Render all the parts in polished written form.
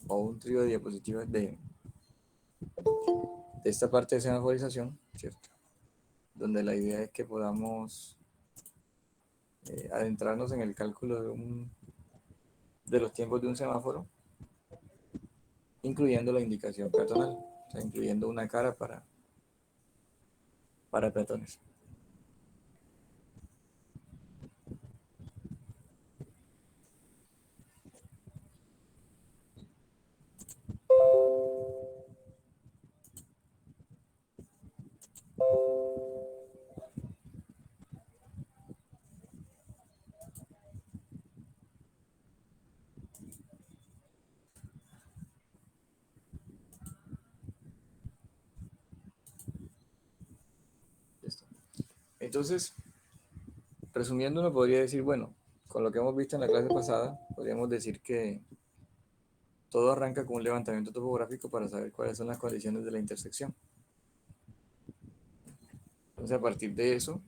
o un trío de diapositivas de esta parte de semaforización, ¿cierto? Donde la idea es que podamos adentrarnos en el cálculo de los tiempos de un semáforo, incluyendo la indicación peatonal, o sea, incluyendo una cara para peatones. ¿Listo? Entonces, resumiendo, uno podría decir, bueno, con lo que hemos visto en la clase pasada, podríamos decir que todo arranca con un levantamiento topográfico para saber cuáles son las condiciones de la intersección. Entonces, a partir de eso,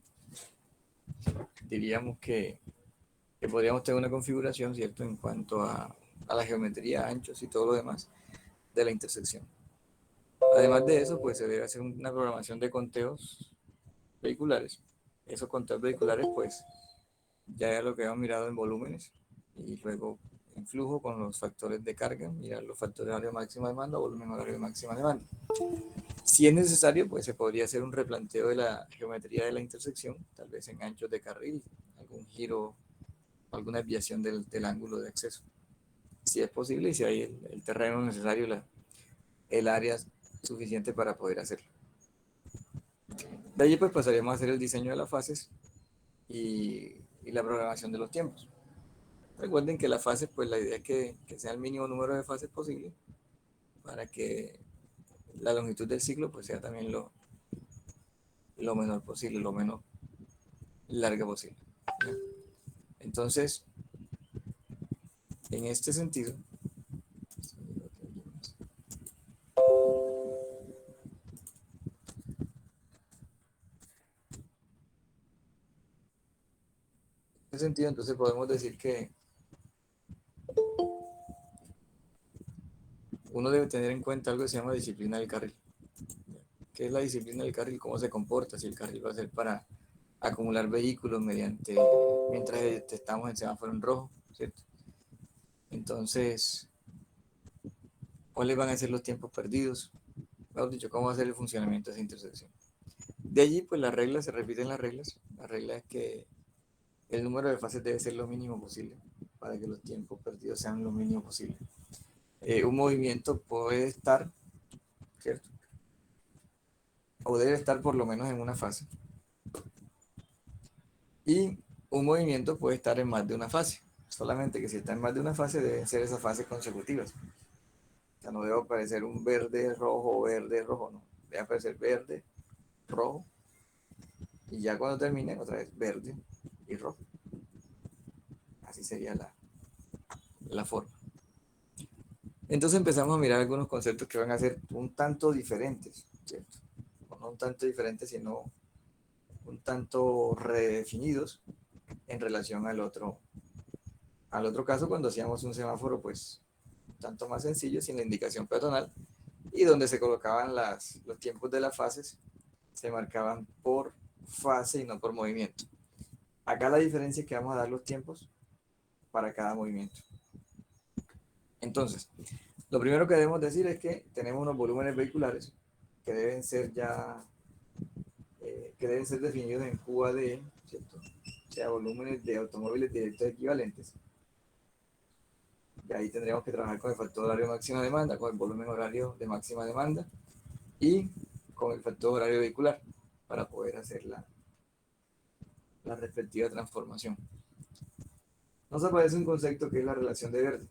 diríamos que podríamos tener una configuración, ¿cierto?, en cuanto a la geometría, anchos y todo lo demás de la intersección. Además de eso, pues se debe hacer una programación de conteos vehiculares. Esos conteos vehiculares, pues, ya es lo que hemos mirado en volúmenes y luego en flujo con los factores de carga, mirar los factores de horario máxima demanda o volumen horario de máxima demanda. Si es necesario, pues se podría hacer un replanteo de la geometría de la intersección, tal vez en anchos de carril, algún giro, alguna desviación del ángulo de acceso. Si es posible y si hay el terreno necesario, el área suficiente para poder hacerlo. De allí pues pasaríamos a hacer el diseño de las fases y la programación de los tiempos. Recuerden que las fases, pues la idea es que sea el mínimo número de fases posible para que la longitud del ciclo pues sea también lo menor posible, lo menos larga posible. Entonces, en este sentido, entonces podemos decir que uno debe tener en cuenta algo que se llama disciplina del carril. ¿Qué es la disciplina del carril? ¿Cómo se comporta? Si el carril va a ser para acumular vehículos mientras estamos en semáforo en rojo, ¿cierto? Entonces, ¿cuáles van a ser los tiempos perdidos? Mejor dicho, ¿cómo va a ser el funcionamiento de esa intersección? De allí, pues las reglas, se repiten las reglas. La regla es que el número de fases debe ser lo mínimo posible para que los tiempos perdidos sean lo mínimo posible. Un movimiento puede estar, ¿cierto? O debe estar por lo menos en una fase. Y un movimiento puede estar en más de una fase. Solamente que si está en más de una fase, deben ser esas fases consecutivas. O sea, no debe aparecer un verde, rojo, no. Debe aparecer verde, rojo, y ya cuando termine, otra vez verde y rojo. Así sería la forma. Entonces empezamos a mirar algunos conceptos que van a ser un tanto diferentes, ¿cierto? No un tanto diferentes, sino un tanto redefinidos en relación al otro caso cuando hacíamos un semáforo, pues, un tanto más sencillo, sin la indicación peatonal, y donde se colocaban los tiempos de las fases, se marcaban por fase y no por movimiento. Acá la diferencia es que vamos a dar los tiempos para cada movimiento. Entonces, lo primero que debemos decir es que tenemos unos volúmenes vehiculares que deben ser que deben ser definidos en QAD, ¿cierto? O sea, volúmenes de automóviles directos equivalentes. De ahí tendríamos que trabajar con el factor horario de máxima demanda, con el volumen horario de máxima demanda y con el factor horario vehicular para poder hacer la respectiva transformación. Nos aparece un concepto que es la relación de Verdi.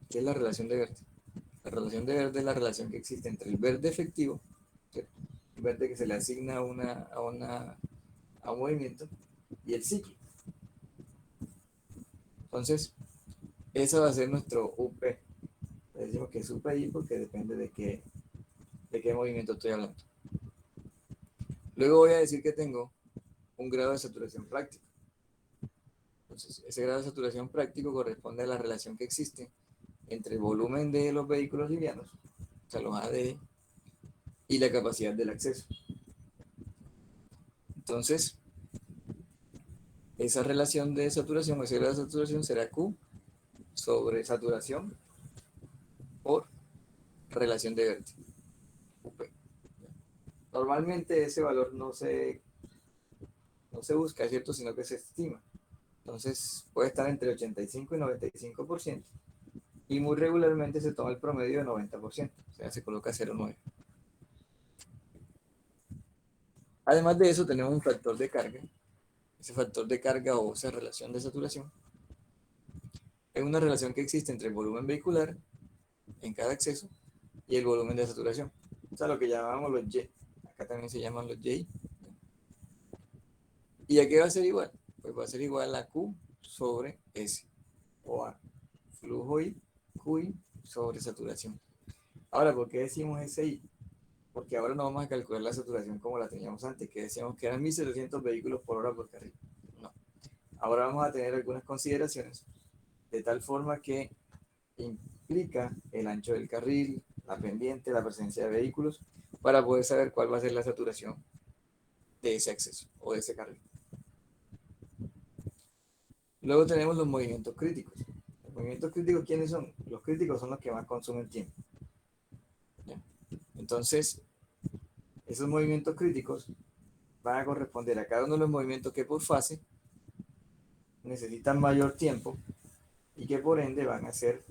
¿Qué es la relación de Verdi? La relación de Verdi es la relación que existe entre el verde efectivo, ¿cierto? El verde que se le asigna a un movimiento, y el ciclo. Entonces, eso va a ser nuestro UP. Le decimos que es UPI porque depende de qué movimiento estoy hablando. Luego voy a decir que tengo un grado de saturación práctico. Entonces, ese grado de saturación práctico corresponde a la relación que existe entre el volumen de los vehículos livianos, o sea, los ADE, y la capacidad del acceso. Entonces, esa relación de saturación, ese grado de saturación será Q sobre saturación por relación de Vértice, UP. Normalmente ese valor no se busca, ¿cierto? Sino que se estima. Entonces puede estar entre 85 y 95% y muy regularmente se toma el promedio de 90%, o sea, se coloca 0,9. Además de eso tenemos un factor de carga. Ese factor de carga o esa relación de saturación es una relación que existe entre el volumen vehicular en cada acceso y el volumen de saturación. O sea, lo que llamamos los Y. Acá también se llaman los Y. ¿Y a qué va a ser igual? Pues va a ser igual a Q sobre S o a flujo I, QI sobre saturación. Ahora, ¿por qué decimos SI? Porque ahora no vamos a calcular la saturación como la teníamos antes, que decíamos que eran 1.700 vehículos por hora por carril. No. Ahora vamos a tener algunas consideraciones de tal forma que implica el ancho del carril, la pendiente, la presencia de vehículos, para poder saber cuál va a ser la saturación de ese acceso o de ese carril. Luego tenemos los movimientos críticos. Los movimientos críticos, ¿quiénes son? Los críticos son los que más consumen tiempo. ¿Ya? Entonces, esos movimientos críticos van a corresponder a cada uno de los movimientos que por fase necesitan mayor tiempo y que por ende van a hacer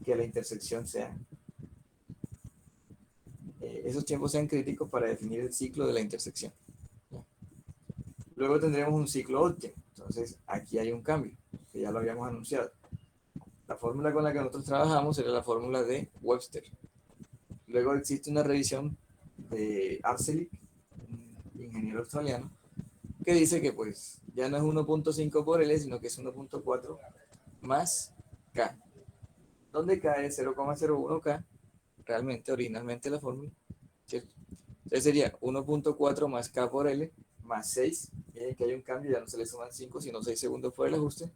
que la intersección sea, esos tiempos sean críticos para definir el ciclo de la intersección. ¿Ya? Luego tendremos un ciclo óptimo. Entonces, aquí hay un cambio, que ya lo habíamos anunciado. La fórmula con la que nosotros trabajamos era la fórmula de Webster. Luego existe una revisión de Arcelic, un ingeniero australiano, que dice que pues ya no es 1.5 por L, sino que es 1.4 más K, donde K es 0,01K, realmente, originalmente la fórmula, ¿cierto? Entonces sería 1.4 más K por L más 6, miren que hay un cambio, ya no se le suman 5, sino 6 segundos por el ajuste,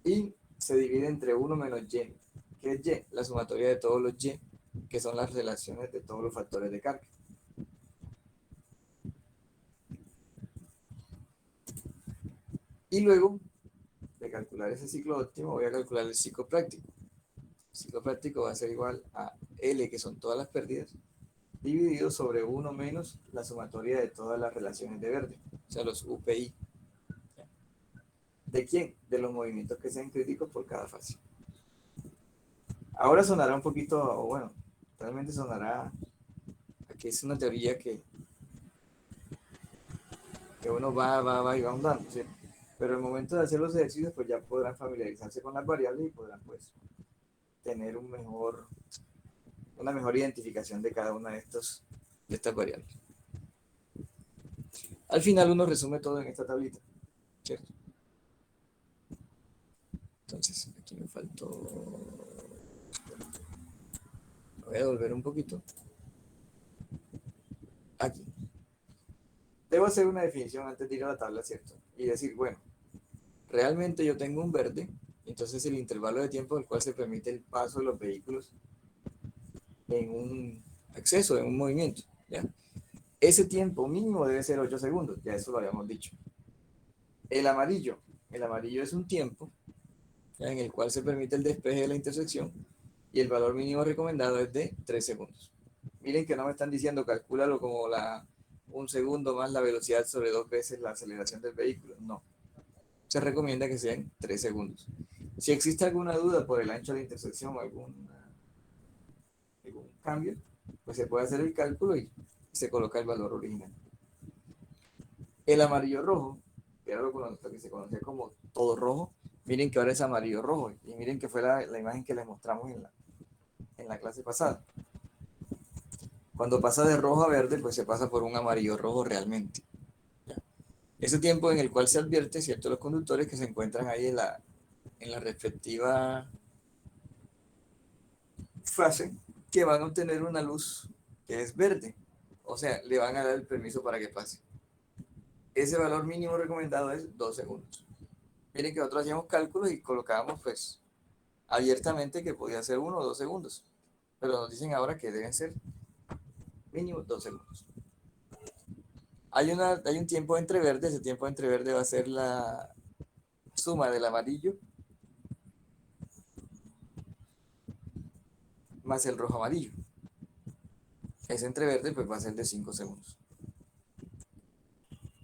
y se divide entre 1 menos Y. ¿Qué es Y? La sumatoria de todos los Y, que son las relaciones de todos los factores de carga. Y luego de calcular ese ciclo óptimo, voy a calcular el ciclo práctico. El ciclo práctico va a ser igual a L, que son todas las pérdidas, dividido sobre 1 menos la sumatoria de todas las relaciones de verde, o sea, los UPI. ¿De quién? De los movimientos que sean críticos por cada fase. Ahora sonará un poquito, o bueno, realmente sonará, aquí es una teoría que uno va y va ahondando, ¿sí? Pero en el momento de hacer los ejercicios, pues ya podrán familiarizarse con las variables y podrán pues tener una mejor identificación de cada una de estas variables. Al final uno resume todo en esta tablita, ¿cierto? Entonces, aquí me faltó, voy a volver un poquito. Aquí. Debo hacer una definición antes de ir a la tabla, ¿cierto? Y decir, bueno, realmente yo tengo un verde, entonces el intervalo de tiempo en el cual se permite el paso de los vehículos en un acceso, en un movimiento, ¿ya? Ese tiempo mínimo debe ser 8 segundos, ya eso lo habíamos dicho. El amarillo es un tiempo, ¿ya?, en el cual se permite el despeje de la intersección y el valor mínimo recomendado es de 3 segundos. Miren que no me están diciendo calcúlalo como un segundo más la velocidad sobre 2 veces la aceleración del vehículo, no. Se recomienda que sean 3 segundos. Si existe alguna duda por el ancho de intersección o algún cambio, pues se puede hacer el cálculo y se coloca el valor original. El amarillo rojo, que era lo que se conocía como todo rojo, miren que ahora es amarillo rojo y miren que fue la imagen que les mostramos en la clase pasada. Cuando pasa de rojo a verde, pues se pasa por un amarillo rojo realmente. ¿Ya? Ese tiempo en el cual se advierte, ¿cierto?, los conductores que se encuentran ahí en la respectiva fase, que van a obtener una luz que es verde. O sea, le van a dar el permiso para que pase. Ese valor mínimo recomendado es 2 segundos. Miren que nosotros hacíamos cálculos y colocábamos pues abiertamente que podía ser 1 o 2 segundos, pero nos dicen ahora que deben ser mínimo 2 segundos. Hay un tiempo entre verde, ese tiempo entre verde va a ser la suma del amarillo más el rojo amarillo. Ese entre verde pues va a ser de 5 segundos.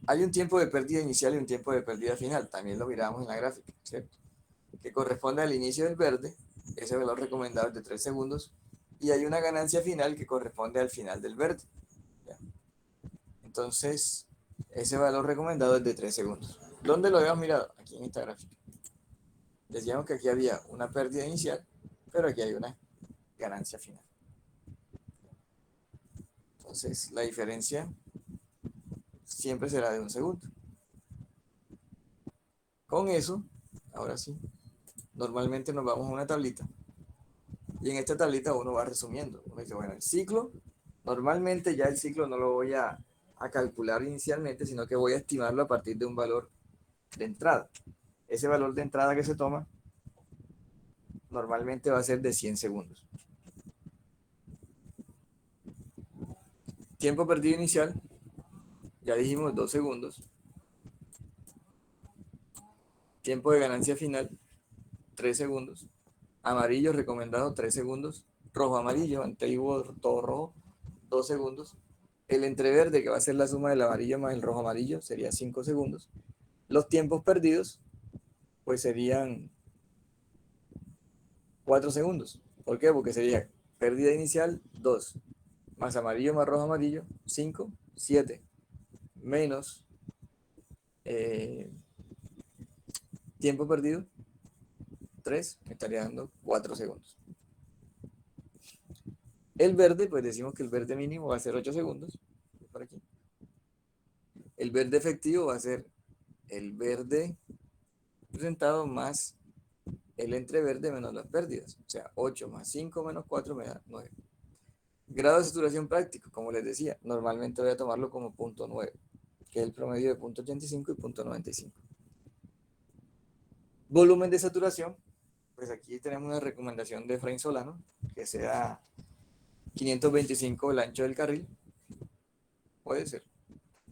Hay un tiempo de pérdida inicial y un tiempo de pérdida final, también lo miramos en la gráfica, ¿cierto? Que corresponde al inicio del verde, ese valor recomendado es de 3 segundos, y hay una ganancia final que corresponde al final del verde. ¿Ya? Entonces, ese valor recomendado es de 3 segundos. ¿Dónde lo habíamos mirado? Aquí en esta gráfica. Decíamos que aquí había una pérdida inicial, pero aquí hay una ganancia final. Entonces, la diferencia siempre será de 1 segundo. Con eso, ahora sí, normalmente nos vamos a una tablita. Y en esta tablita uno va resumiendo. Uno dice, bueno, el ciclo, normalmente ya el ciclo no lo voy a calcular inicialmente, sino que voy a estimarlo a partir de un valor de entrada. Ese valor de entrada que se toma normalmente va a ser de 100 segundos. Tiempo perdido inicial, ya dijimos 2 segundos. Tiempo de ganancia final, 3 segundos. Amarillo recomendado, 3 segundos. Rojo amarillo, antiguo todo rojo, 2 segundos. El entreverde, que va a ser la suma del amarillo más el rojo amarillo, sería 5 segundos. Los tiempos perdidos, pues serían 4 segundos. ¿Por qué? Porque sería pérdida inicial, 2, más amarillo más rojo amarillo, 5, 7, menos tiempo perdido, 3, me estaría dando 4 segundos. El verde, pues decimos que el verde mínimo va a ser 8 segundos, por aquí. El verde efectivo va a ser el verde presentado más el entreverde menos las pérdidas. O sea, 8 más 5 menos 4 me da 9. Grado de saturación práctico, como les decía, normalmente voy a tomarlo como 0.9, que es el promedio de 0.85 y 0.95. Volumen de saturación, pues aquí tenemos una recomendación de Efraín Solano, que sea 525 el ancho del carril, puede ser,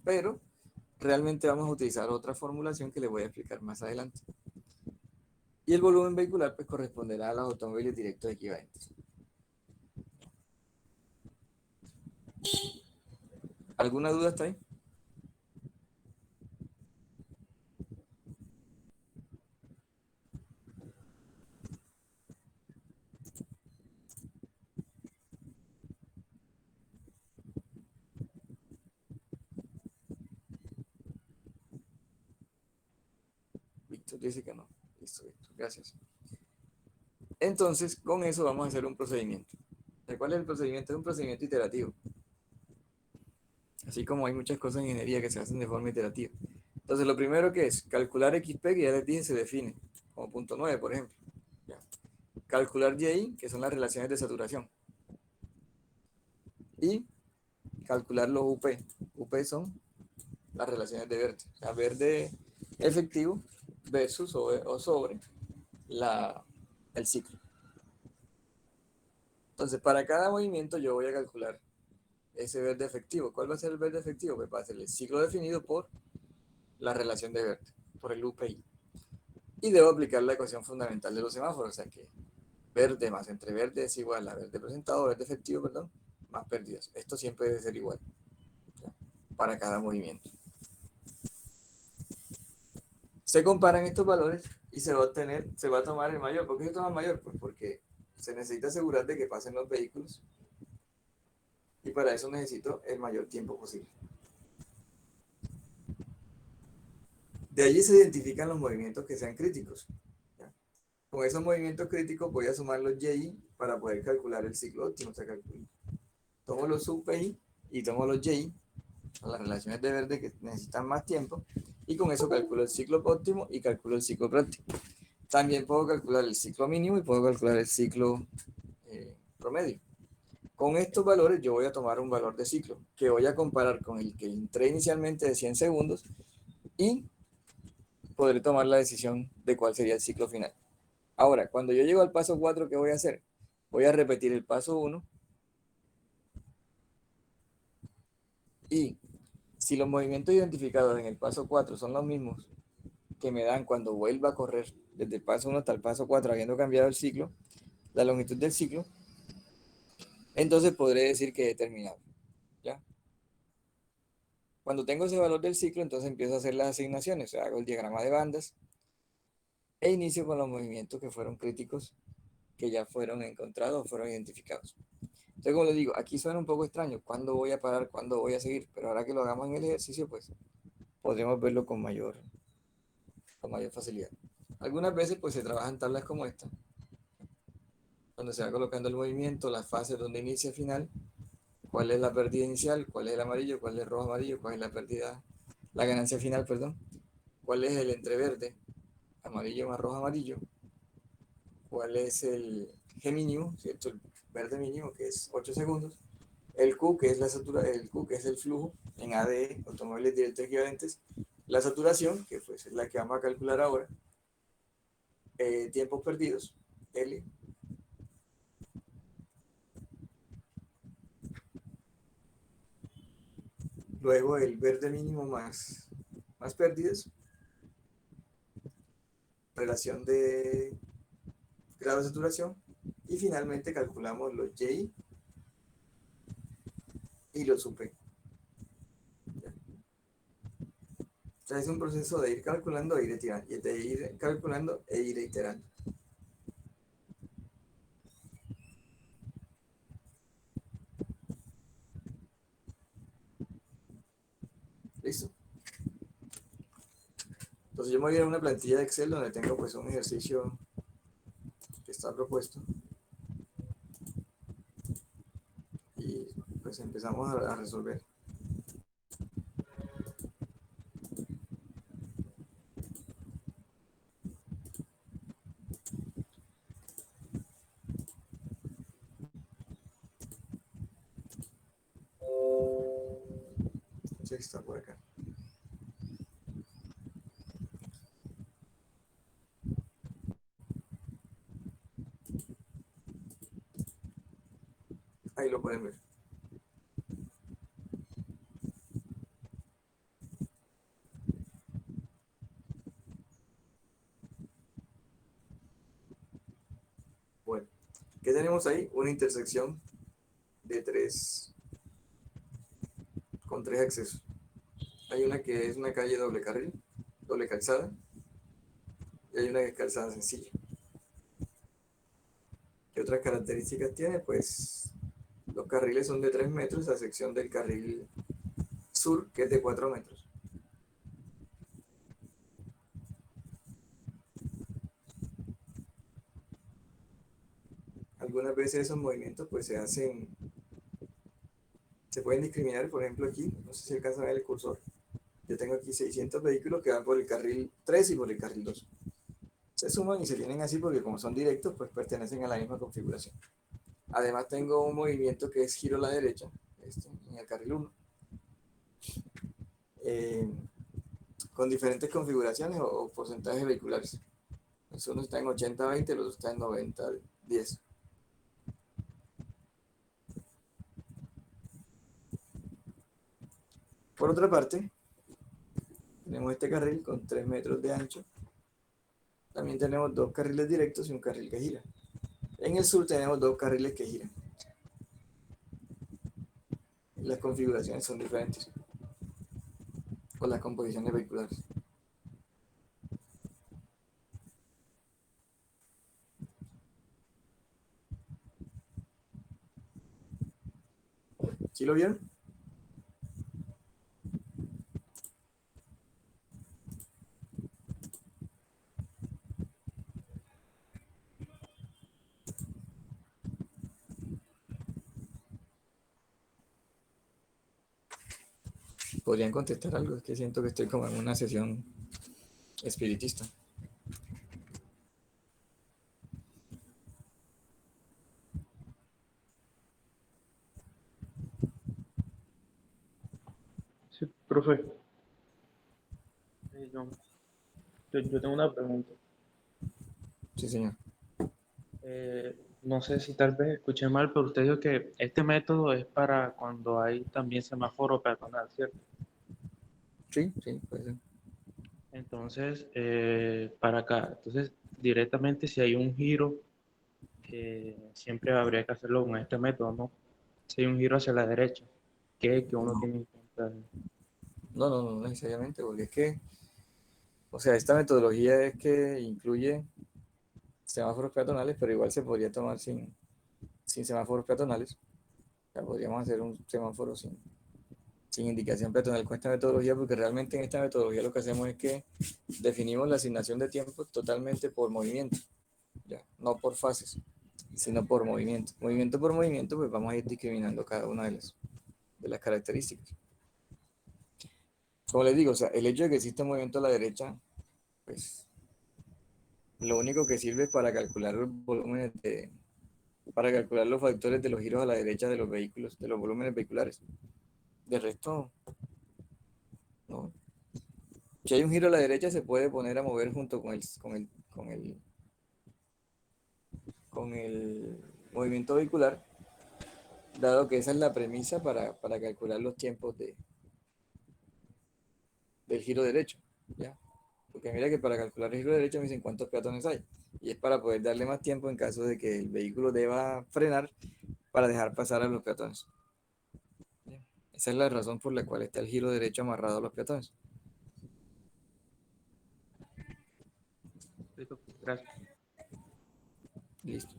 pero realmente vamos a utilizar otra formulación que les voy a explicar más adelante. Y el volumen vehicular pues corresponderá a los automóviles directos equivalentes. ¿Alguna duda hasta ahí? Víctor dice que no. Listo, Víctor, gracias. Entonces, con eso vamos a hacer un procedimiento. ¿Cuál es el procedimiento? Es un procedimiento iterativo. Así como hay muchas cosas en ingeniería que se hacen de forma iterativa. Entonces, lo primero que es calcular XP, que ya les dije, se define como punto 9, por ejemplo. ¿Ya? Calcular YI, que son las relaciones de saturación. Y calcular los UP. UP son las relaciones de verde. O sea, verde efectivo versus o sobre el ciclo. Entonces, para cada movimiento yo voy a calcular ese verde efectivo. ¿Cuál va a ser el verde efectivo? Pues va a ser el ciclo definido por la relación de verde, por el UPI. Y debo aplicar la ecuación fundamental de los semáforos, o sea que verde más entre verde es igual a verde presentado, verde efectivo, perdón, más pérdidas. Esto siempre debe ser igual, ¿ya? Para cada movimiento. Se comparan estos valores y se va a tomar el mayor. ¿Por qué se toma el mayor? Pues porque se necesita asegurar de que pasen los vehículos y para eso necesito el mayor tiempo posible. De allí se identifican los movimientos que sean críticos. ¿Ya? Con esos movimientos críticos voy a sumar los YI para poder calcular el ciclo óptimo. O sea, tomo los UPI y tomo los YI, las relaciones de verde que necesitan más tiempo, y con eso calculo el ciclo óptimo y calculo el ciclo práctico. También puedo calcular el ciclo mínimo y puedo calcular el ciclo promedio. Con estos valores yo voy a tomar un valor de ciclo que voy a comparar con el que entré inicialmente de 100 segundos y podré tomar la decisión de cuál sería el ciclo final. Ahora, cuando yo llego al paso 4, ¿qué voy a hacer? Voy a repetir el paso 1 y si los movimientos identificados en el paso 4 son los mismos que me dan cuando vuelva a correr desde el paso 1 hasta el paso 4, habiendo cambiado el ciclo, la longitud del ciclo, entonces podré decir que he terminado. ¿Ya? Cuando tengo ese valor del ciclo, entonces empiezo a hacer las asignaciones, o sea, hago el diagrama de bandas e inicio con los movimientos que fueron críticos, que ya fueron encontrados o fueron identificados. Entonces, como les digo, aquí suena un poco extraño, ¿cuándo voy a parar? ¿Cuándo voy a seguir? Pero ahora que lo hagamos en el ejercicio, pues podremos verlo con mayor facilidad. Algunas veces pues se trabajan tablas como esta, donde se va colocando el movimiento, las fases donde inicia y final, cuál es la pérdida inicial, cuál es el amarillo, cuál es el rojo amarillo, cuál es la pérdida, la ganancia final, perdón, cuál es el entreverde, amarillo más rojo amarillo, cuál es el G mínimo, ¿cierto? El verde mínimo, que es 8 segundos, el Q, que es el Q, que es el flujo en ADE, automóviles directos equivalentes, la saturación, que pues es la que vamos a calcular ahora, tiempos perdidos, L, luego el verde mínimo más pérdidas, relación de grado de saturación, y finalmente calculamos los Y y los UP. O sea, es un proceso de ir calculando e ir iterando, de ir calculando e ir iterando. ¿Listo? Entonces yo me voy a ir a una plantilla de Excel donde tengo pues un ejercicio que está propuesto y pues empezamos a resolver. Entonces está por acá. Ahí lo pueden ver. Bueno, ¿qué tenemos ahí? Una intersección de con tres accesos. Hay una que es una calle doble carril, doble calzada, y hay una que es calzada sencilla. ¿Qué otras características tiene? Pues los carriles son de 3 metros, a sección del carril sur, que es de 4 metros. Algunas veces esos movimientos pues se pueden discriminar, por ejemplo aquí, no sé si alcanzan a ver el cursor. Yo tengo aquí 600 vehículos que van por el carril 3 y por el carril 2. Se suman y se tienen así porque como son directos, pues pertenecen a la misma configuración. Además tengo un movimiento que es giro a la derecha, en el carril 1, eh, con diferentes configuraciones o porcentajes vehiculares. Uno está en 80-20, el otro está en 90-10. Por otra parte, tenemos este carril con 3 metros de ancho. También tenemos dos carriles directos y un carril que gira. En el sur tenemos dos carriles que giran. Las configuraciones son diferentes, o las composiciones vehiculares. ¿Sí lo vieron? Podrían contestar algo, es que siento que estoy como en una sesión espiritista. Sí, profe, yo tengo una pregunta. Sí, señor. No sé si tal vez escuché mal, pero usted dijo que este método es para cuando hay también semáforo peatonal, ¿cierto? Sí, sí, puede ser. Entonces, para acá, entonces directamente si hay un giro, siempre habría que hacerlo con este método, ¿no? Si hay un giro hacia la derecha, que es que uno No, tiene en cuenta. no necesariamente, porque es que, o sea, esta metodología es que incluye semáforos peatonales, pero igual se podría tomar sin semáforos peatonales. O sea, podríamos hacer un semáforo sin indicación peatonal con esta metodología, porque realmente en esta metodología lo que hacemos es que definimos la asignación de tiempo totalmente por movimiento, ¿ya? No por fases, sino por movimiento. Movimiento por movimiento, pues vamos a ir discriminando cada una de las características. Como les digo, o sea, el hecho de que exista un movimiento a la derecha, pues lo único que sirve es para calcular los volúmenes para calcular los factores de los giros a la derecha de los vehículos, de los volúmenes vehiculares. De resto, no. Si hay un giro a la derecha, se puede poner a mover junto con el movimiento vehicular, dado que esa es la premisa para calcular los tiempos del giro derecho, ¿ya? Porque mira que para calcular el giro derecho me dicen cuántos peatones hay, y es para poder darle más tiempo en caso de que el vehículo deba frenar para dejar pasar a los peatones, ¿ya? Esa es la razón por la cual está el giro derecho amarrado a los peatones. Listo, gracias. Listo.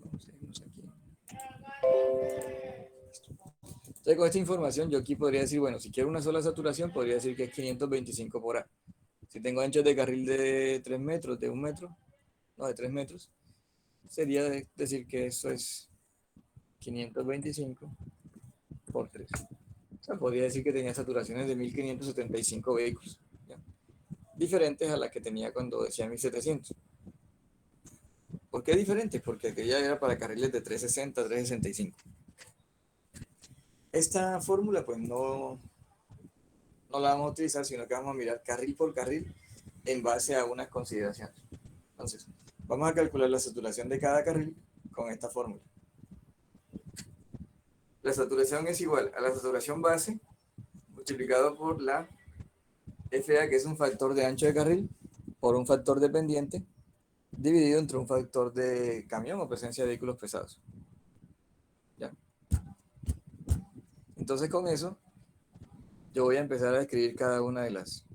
Vamos a irnos aquí. Entonces, con esta información, yo aquí podría decir, bueno, si quiero una sola saturación, podría decir que es 525 por A. Si tengo anchos de carril de 3 metros, de 1 metro, no, de 3 metros, sería decir que eso es 525 por 3. O sea, podría decir que tenía saturaciones de 1575 vehículos, ¿ya? Diferentes a las que tenía cuando decía 1700. ¿Por qué diferentes? Porque aquella era para carriles de 360, 365. Esta fórmula, pues no la vamos a utilizar, sino que vamos a mirar carril por carril en base a unas consideraciones. Entonces, vamos a calcular la saturación de cada carril con esta fórmula. La saturación es igual a la saturación base multiplicado por la FA, que es un factor de ancho de carril, por un factor de pendiente, dividido entre un factor de camión o presencia de vehículos pesados. ¿Ya? Entonces, con eso, yo voy a empezar a escribir cada una de las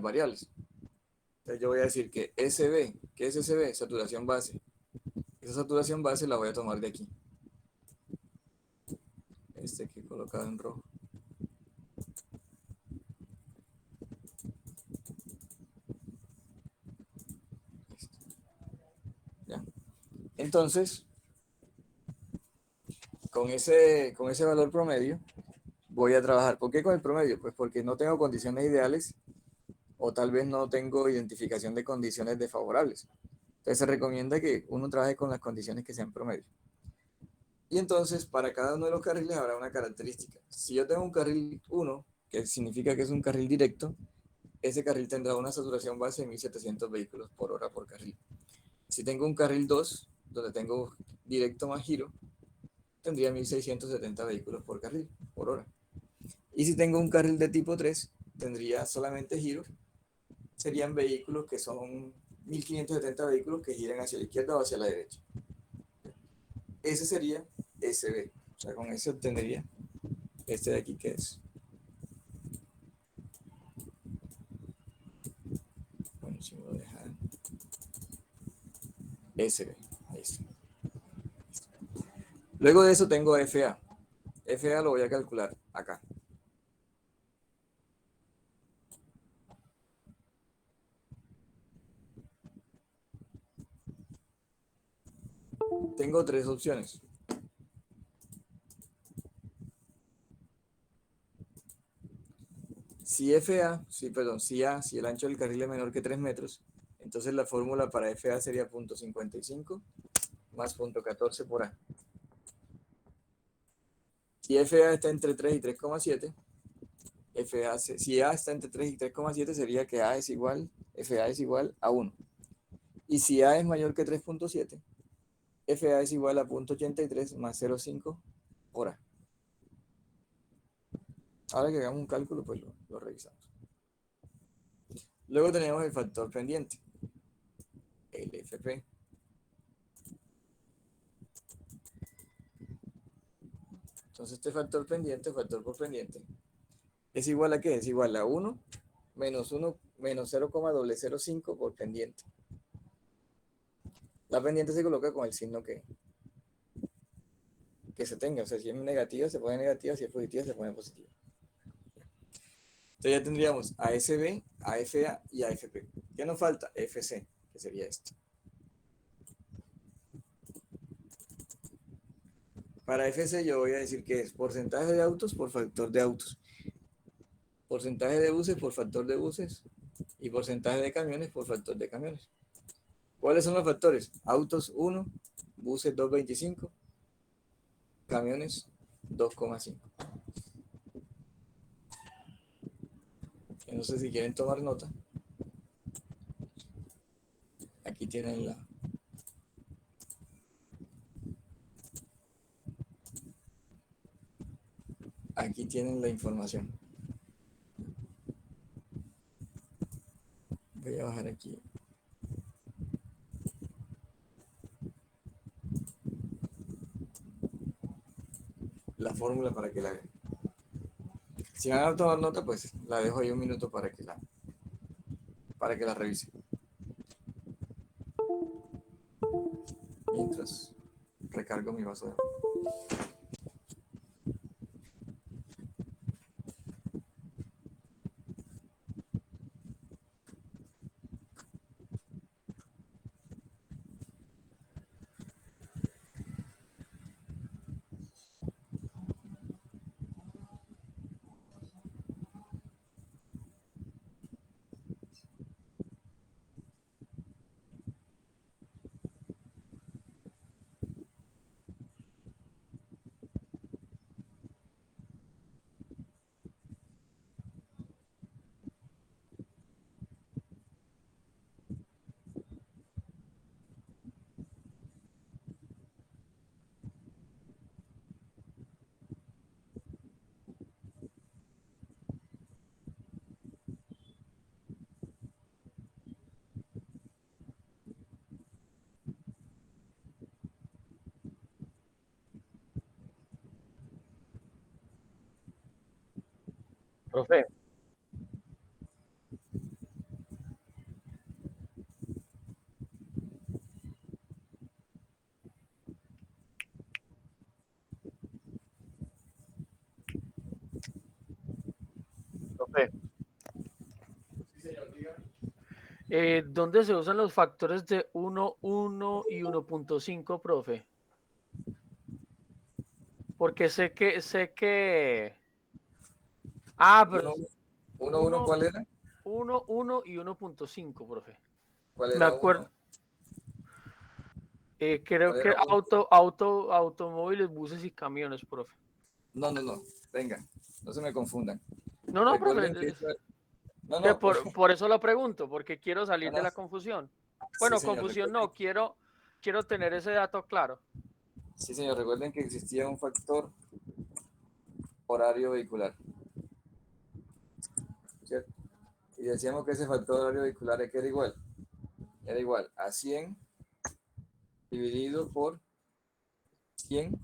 variables. Entonces, yo voy a decir que SB, ¿qué es SB? Saturación base. Esa saturación base la voy a tomar de aquí. Este que he colocado en rojo. ¿Ya? Entonces, con ese valor promedio, voy a trabajar. ¿Por qué con el promedio? Pues porque no tengo condiciones ideales o tal vez no tengo identificación de condiciones desfavorables. Entonces se recomienda que uno trabaje con las condiciones que sean promedio. Y entonces para cada uno de los carriles habrá una característica. Si yo tengo un carril 1, que significa que es un carril directo, ese carril tendrá una saturación base de 1700 vehículos por hora por carril. Si tengo un carril 2, donde tengo directo más giro, tendría 1670 vehículos por carril por hora. Y si tengo un carril de tipo 3, tendría solamente giro, serían vehículos que son 1570 vehículos que giran hacia la izquierda o hacia la derecha. Ese sería SB. O sea, con ese obtendría este de aquí que es. Bueno, si me lo dejan. SB. Ahí está. Luego de eso tengo FA. FA lo voy a calcular acá. Tengo tres opciones. Si FA, si el ancho del carril es menor que 3 metros, entonces la fórmula para FA sería 0.55 más 0.14 por A. Si FA está entre 3 y 3,7, si A está entre 3 y 3,7 sería que A es igual, FA es igual a 1. Y si A es mayor que 3,7, FA es igual a 0,83 más 0,5 por A. Ahora que hagamos un cálculo, pues lo revisamos. Luego tenemos el factor pendiente, el FP. Entonces este factor pendiente, factor por pendiente, ¿es igual a qué? Es igual a 1 menos 0,005 por pendiente. La pendiente se coloca con el signo que se tenga. O sea, si es negativa, se pone negativa, si es positiva, se pone positiva. Entonces ya tendríamos ASB, AFA y AFP. ¿Qué nos falta? FC, que sería esto. Para FC yo voy a decir que es porcentaje de autos por factor de autos, porcentaje de buses por factor de buses y porcentaje de camiones por factor de camiones. ¿Cuáles son los factores? Autos 1, buses 2,25, camiones 2,5. Entonces si quieren tomar nota, aquí tienen la información. Voy a bajar aquí la fórmula para que la vean. Si van a tomar nota, pues la dejo ahí un minuto para que la revisen. Mientras recargo mi vaso de agua. Profe, profe, Sí, señor, diga. ¿Dónde se usan los factores de 1, 1 y 1.5, profe? Porque sé que... Ah, pero Uno, uno, 1, ¿cuál era? 1, 1 y 1.5, profe. ¿Cuál Me era acuerdo. uno? Creo ¿Cuál que era uno? automóviles, buses y camiones, profe. No, no, no. Venga, no se me confundan. No, no, profe. Recuerden que no, Que no, por eso lo pregunto, porque quiero no, salir de no. la confusión. Sí, Bueno, señor, confusión recuerden. no, quiero tener ese dato claro. Sí, señor, recuerden que existía un factor horario vehicular, ¿cierto? Y decíamos que ese factor horario vehicular es que era igual a 100 dividido por 100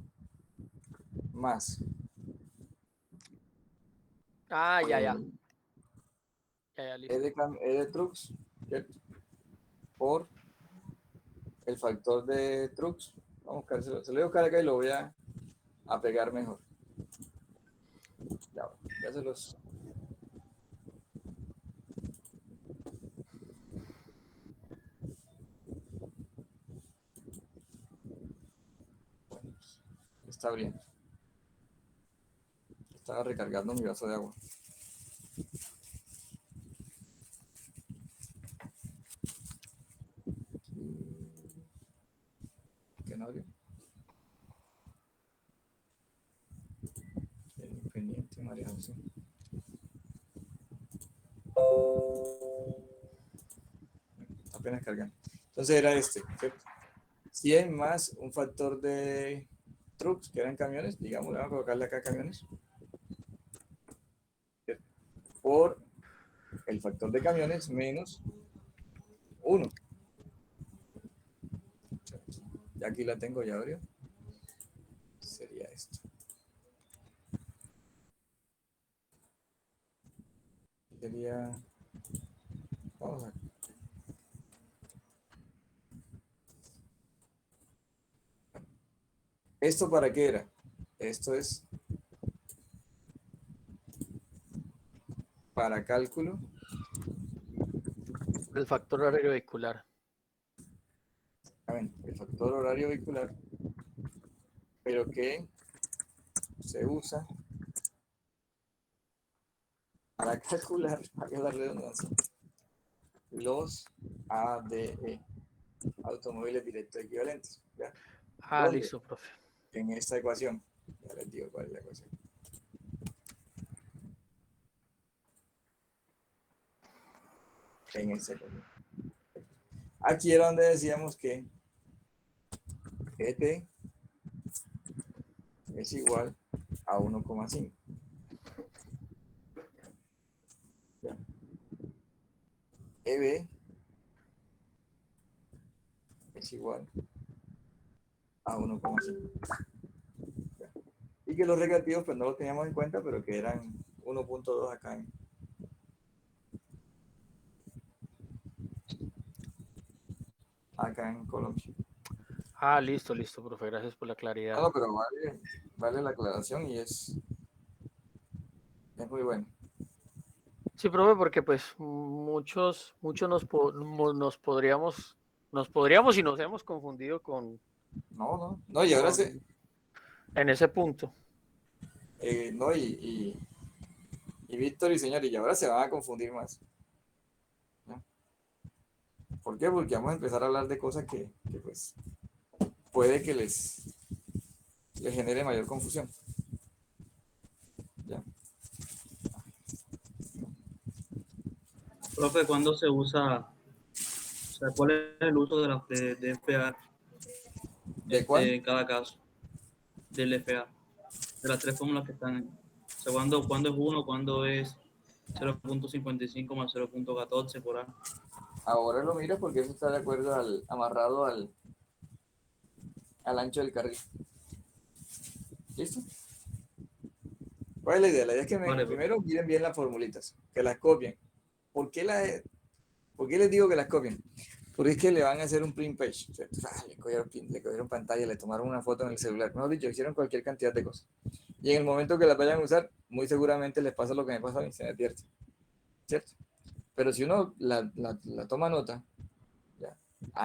más Ah, ya, eh, ya. Ya, ya, listo. E de trucks, ¿cierto? Por el factor de trucks. Vamos a buscar, se lo voy a buscar acá y lo voy a pegar mejor. Ya, ya se los. Bueno, pues, está abriendo. Estaba recargando mi vaso de agua. ¿Qué no abrió? El inconveniente, María José. apenas cargando. Entonces era este, ¿cierto? 100 más un factor de trucks, que eran camiones, digamos, vamos a colocarle acá camiones, ¿cierto? Por el factor de camiones menos 1. Ya aquí la tengo, ya abrió. Sería esto. Sería... Vamos a... ¿Esto para qué era? Esto es para cálculo. El factor horario vehicular. El factor horario vehicular, pero que se usa para calcular, para la redundancia, los ADE, automóviles directos equivalentes. ¿Ya? Ah, ¿Dónde? listo, profe. En esta ecuación. Ya les digo cuál es la ecuación. En esta ecuación. Aquí era donde decíamos que ET es igual a 1,5. EB es igual a 1,5. Y que los recreativos pues no los teníamos en cuenta, pero que eran 1,2 acá en Colombia. Ah, listo, listo, profe. Gracias por la No, claridad. no, pero vale la aclaración y es muy bueno. Sí, profe, porque pues muchos nos podríamos y nos hemos confundido No, y ahora se, en ese punto. no, y Víctor y señor, y ahora se van a confundir más. ¿No? ¿Por qué? Porque vamos a empezar a hablar de cosas que pues puede que les genere mayor confusión. ¿Ya? Profe, ¿cuándo se usa, o sea, cuál es el uso de FA ¿De cuál? en cada caso del FA? De las tres fórmulas que están. O sea, ¿cuándo es uno, cuándo es 0,55 más 0,14 por A? Ahora lo miro porque eso está de acuerdo amarrado al ancho del carril. ¿Listo? ¿Cuál es la idea? La idea es que Vale, profe. primero miren bien las formulitas, que las copien. ¿Por qué, ¿por qué les digo que las copien? Porque es que le van a hacer un print page. O sea, le cogieron pantalla, le tomaron una foto en el celular. Mejor dicho, hicieron cualquier cantidad de cosas. Y en el momento que las vayan a usar, muy seguramente les pasa lo que me pasa a mí, se me pierde. ¿Cierto? Pero si uno la toma nota, ya,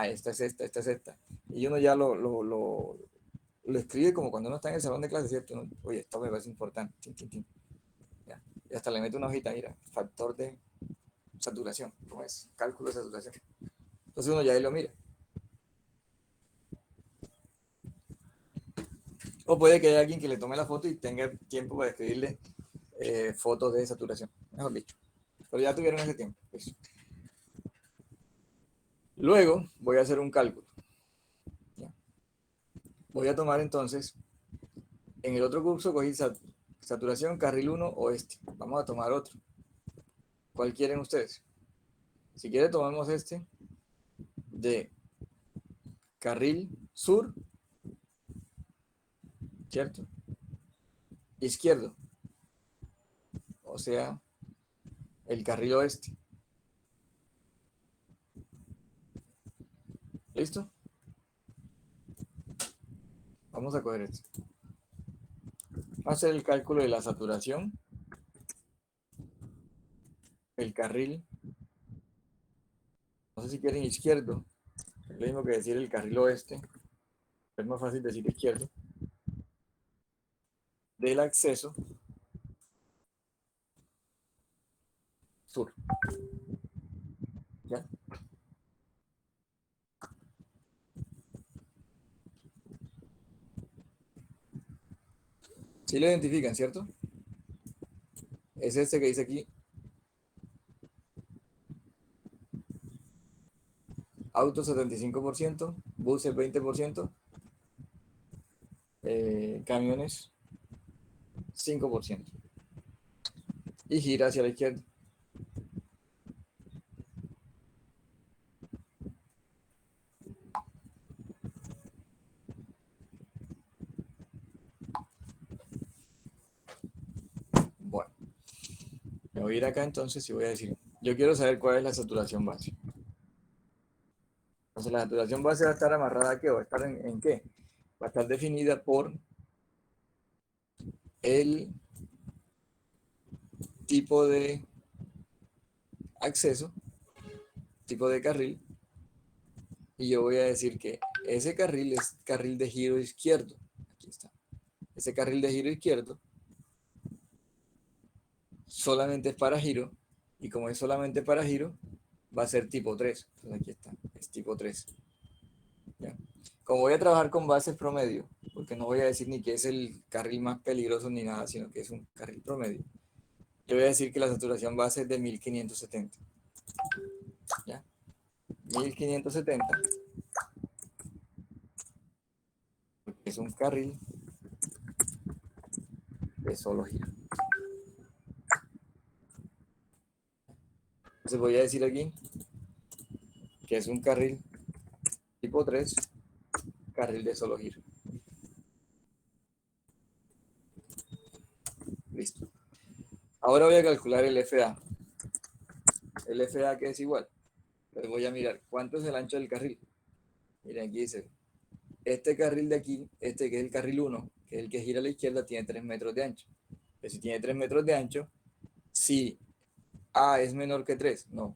esta es esta es esta, y uno ya lo escribe como cuando uno está en el salón de clase, ¿cierto? Oye, esto me parece importante. Tin, tin, tin. Ya. Y hasta le mete una hojita, mira, factor de saturación, ¿cómo es? Cálculo de saturación. Entonces uno ya ahí lo mira. O puede que haya alguien que le tome la foto y tenga tiempo para escribirle fotos de saturación, mejor dicho. Pero ya tuvieron ese tiempo. Eso. Luego voy a hacer un cálculo. ¿Ya? Voy a tomar entonces, en el otro curso cogí saturación carril 1 oeste. Vamos a tomar otro. ¿Cuál quieren ustedes? Si quieren tomamos este de carril sur, ¿cierto? Izquierdo, o sea, el carril oeste. ¿Listo? Vamos a coger esto. Vamos a hacer el cálculo de la saturación, el carril, no sé si quieren izquierdo, es lo mismo que decir el carril oeste, es más fácil decir izquierdo, del acceso sur. ¿Ya? Sí lo identifican, ¿cierto? Es este que dice aquí. autos 75%, buses 20%, camiones 5%. Y gira hacia la izquierda. Bueno, me voy a ir acá entonces y voy a decir, yo quiero saber cuál es la saturación base. Entonces la saturación base va a estar amarrada a qué, va a estar en qué, va a estar definida por el tipo de acceso, tipo de carril, y yo voy a decir que ese carril es carril de giro izquierdo. Aquí está. Ese carril de giro izquierdo solamente es para giro, y como es solamente para giro, va a ser tipo 3. Entonces aquí está, es tipo 3. ¿Ya? Como voy a trabajar con bases promedio, porque no voy a decir ni que es el carril más peligroso ni nada, sino que es un carril promedio, yo voy a decir que la saturación base es de 1570. ¿Ya? 1570, porque es un carril de solo giro. Entonces voy a decir aquí que es un carril tipo 3, carril de solo giro. Listo. Ahora voy a calcular el FA. El FA que es igual. Entonces voy a mirar cuánto es el ancho del carril. Miren, aquí dice, este carril de aquí, este que es el carril 1, que es el que gira a la izquierda, tiene 3 metros de ancho. Entonces, si tiene 3 metros de ancho, si A es menor que 3, no.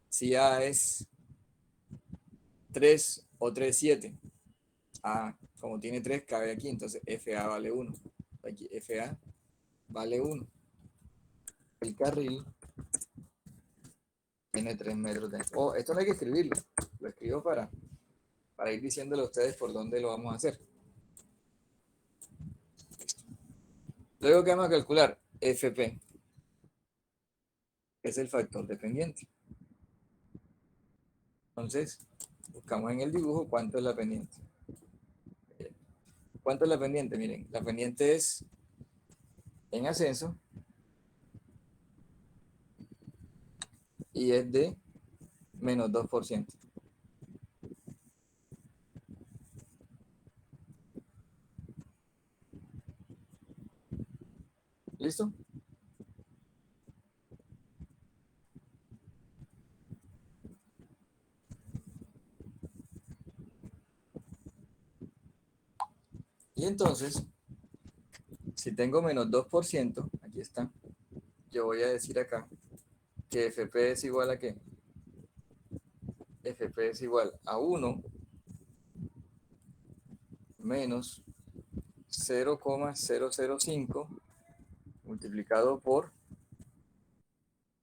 Si A es 3 o 3,7, A, como tiene 3, cabe aquí, entonces FA vale 1. Aquí FA vale 1. El carril tiene 3 metros de ancho. Oh, esto no hay que escribirlo. Lo escribo para ir diciéndole a ustedes por dónde lo vamos a hacer. Luego, ¿qué vamos a calcular? FP, que es el factor dependiente. Entonces, buscamos en el dibujo cuánto es la pendiente. ¿Cuánto es la pendiente? Miren, la pendiente es en ascenso y es de menos 2%. ¿Listo? Y entonces, si tengo menos 2%, aquí está, yo voy a decir acá que FP es igual a ¿qué? FP es igual a 1 menos 0,005 multiplicado por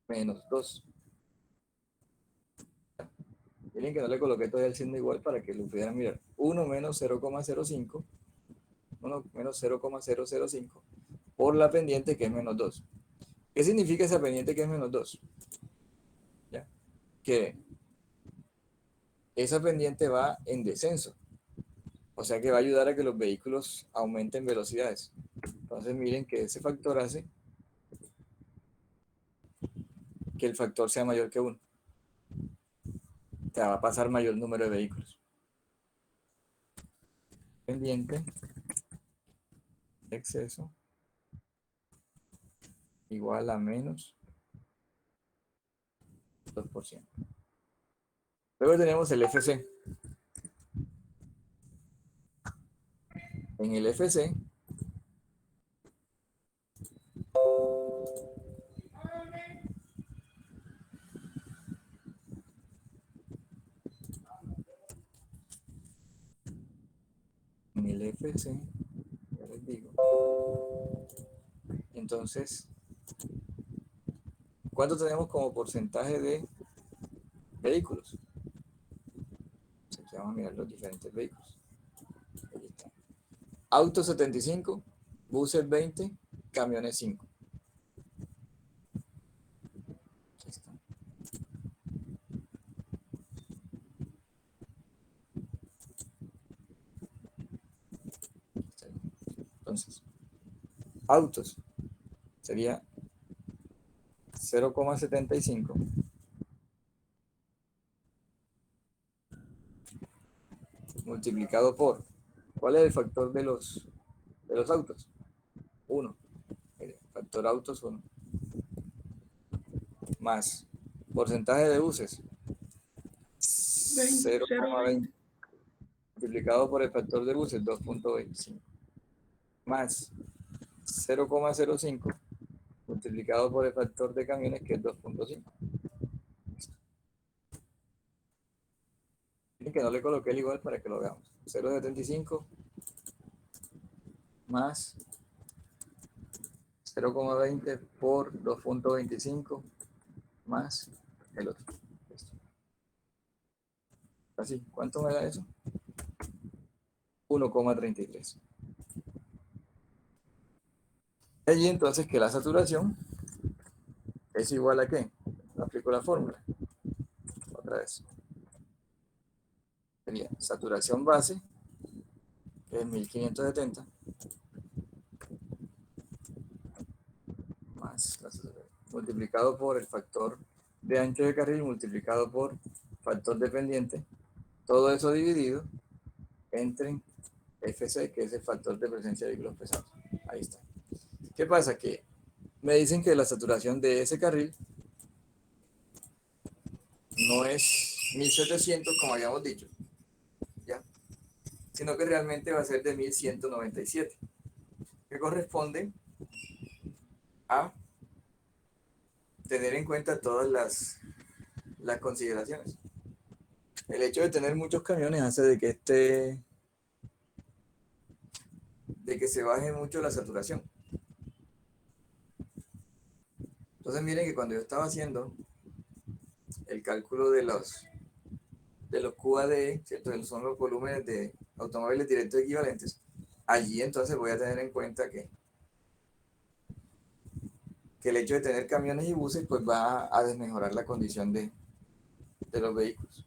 menos 2. Miren que no le coloqué todavía el signo igual para que lo pudieran mirar. 1 menos 0,05, 1 menos 0,005 por la pendiente que es menos 2. ¿Qué significa esa pendiente que es menos 2? ¿Ya? Que esa pendiente va en descenso. O sea que va a ayudar a que los vehículos aumenten velocidades. Entonces miren que ese factor hace que el factor sea mayor que 1. Te va a pasar mayor número de vehículos. Pendiente de exceso igual a menos 2%. Luego tenemos el FC. En el FC ya les digo. Entonces, ¿cuánto tenemos como porcentaje de vehículos? Aquí vamos a mirar los diferentes vehículos. Aquí está. Autos 75, buses 20, camiones 5. Aquí está. Entonces, autos sería 0,75 multiplicado por, ¿cuál es el factor de los autos? 1. Factor autos 1. Más porcentaje de buses 0,20 multiplicado por el factor de buses 2,25 más 0,05 multiplicado por el factor de camiones que es 2,5. Y que no le coloqué el igual para que lo veamos. 0,75 más 0,20 por 2,25 más el otro. Listo. Así, ¿cuánto me da eso? 1,33. Allí entonces que la saturación es igual a ¿qué? Aplico la fórmula. Otra vez. Sería saturación base, que es 1570, más multiplicado por el factor de ancho de carril multiplicado por factor dependiente, todo eso dividido entre FC, que es el factor de presencia de vehículos pesados. Ahí está. ¿Qué pasa? Que me dicen que la saturación de ese carril no es 1700 como habíamos dicho, ¿ya? Sino que realmente va a ser de 1197, que corresponde a tener en cuenta todas las consideraciones. El hecho de tener muchos camiones hace de que se baje mucho la saturación. Entonces miren que cuando yo estaba haciendo el cálculo de los QADE, ¿cierto? Son los volúmenes de automóviles directos equivalentes. Allí entonces voy a tener en cuenta que el hecho de tener camiones y buses pues va a desmejorar la condición de los vehículos.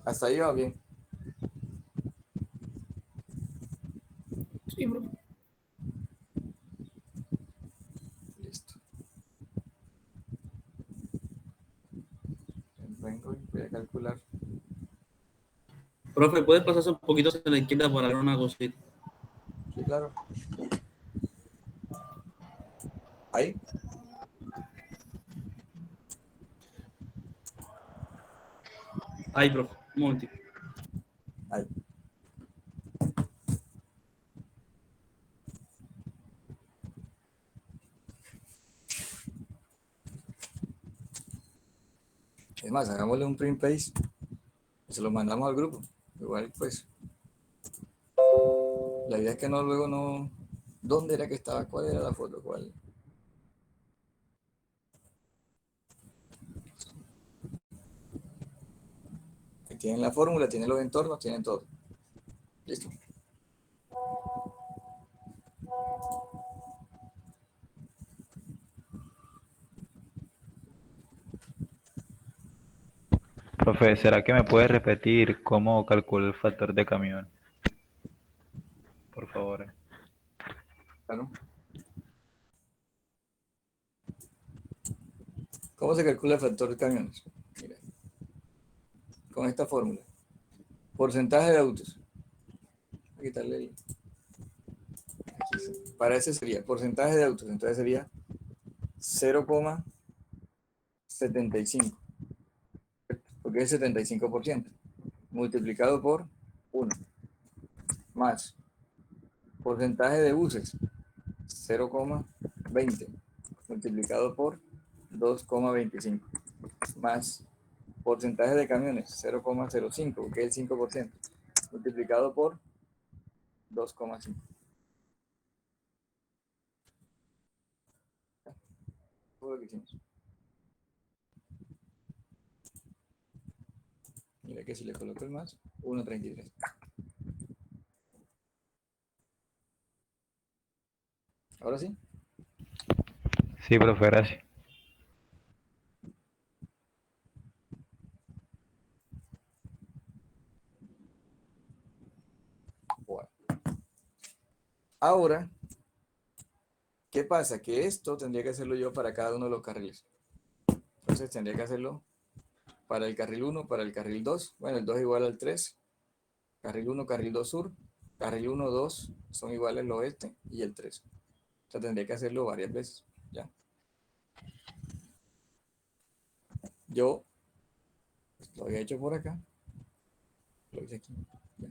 Hasta ahí va bien. Sí, profe. Listo. Vengo y voy a calcular. Profe, ¿puedes pasarse un poquito hacia la izquierda para ver una cosita? Sí, claro. Ahí. Ahí, profe, un momentito. Ahí. Es más, hagámosle un print paste y se lo mandamos al grupo. Igual, pues, la idea es que no, luego no... ¿Dónde era que estaba? ¿Cuál era la foto? ¿Cuál? Tienen la fórmula, tienen los entornos, tienen todo. Listo. Profe, ¿será que me puede repetir cómo calculo el factor de camión? Por favor. Claro. ¿Cómo se calcula el factor de camiones? Mira, con esta fórmula. Porcentaje de autos. Voy a quitarle el... Para ese sería porcentaje de autos. Entonces sería 0,75. Porque es 75%. Multiplicado por 1. Más porcentaje de buses. 0,20. Multiplicado por 2,25. Más porcentaje de camiones. 0,05. Porque es el 5%. Multiplicado por 2,5. Todo lo que hicimos. Mira que si le coloco el más, 1,33. Ahora sí. Sí, profe, gracias. Ahora, ¿qué pasa? Que esto tendría que hacerlo yo para cada uno de los carriles. Entonces tendría que hacerlo para el carril 1, para el carril 2. Bueno, el 2 es igual al 3. Carril 1, carril 2 sur. Carril 1, 2 son iguales el oeste y el 3. O sea, tendría que hacerlo varias veces. ¿Ya? Yo lo había hecho por acá. Lo hice aquí. ¿Ya?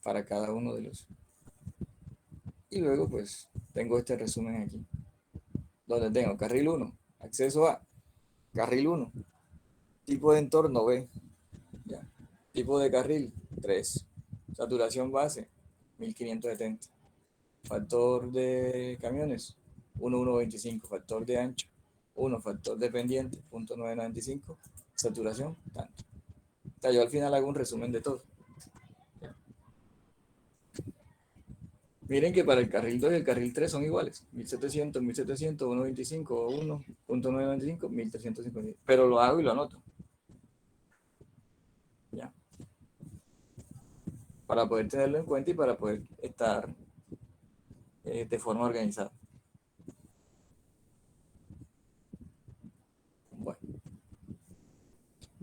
Para cada uno de los. Y luego, pues, tengo este resumen aquí. Donde tengo carril 1, acceso A. Carril 1, tipo de entorno B. ¿Ya? Tipo de carril 3. Saturación base 1570. Factor de camiones 1,125. Factor de ancho 1. Factor de pendiente 0,995. Saturación tanto. O sea, yo al final hago un resumen de todo. ¿Ya? Miren que para el carril 2 y el carril 3 son iguales. 1700, 1700, 1,25, 1,995, 1350. Pero lo hago y lo anoto. ¿Ya? Para poder tenerlo en cuenta y para poder estar de forma organizada. Bueno,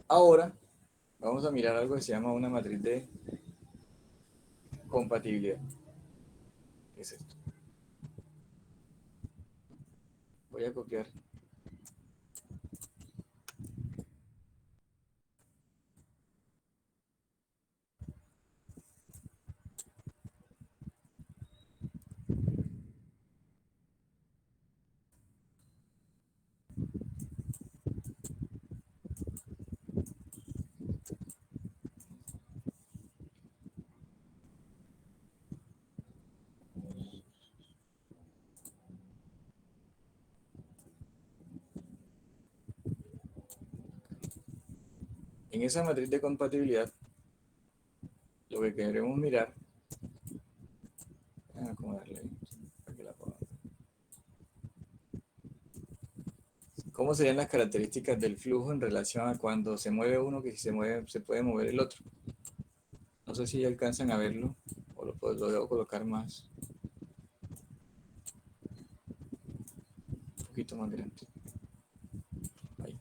ahora vamos a mirar algo que se llama una matriz de compatibilidad. ¿Qué es esto? Voy a copiar. En esa matriz de compatibilidad, lo que queremos mirar, voy a acomodarle ahí, para que la puedan ver. ¿Cómo serían las características del flujo en relación a cuando se mueve uno, que si se mueve, se puede mover el otro? No sé si alcanzan a verlo, o lo debo colocar más, un poquito más grande. Ahí.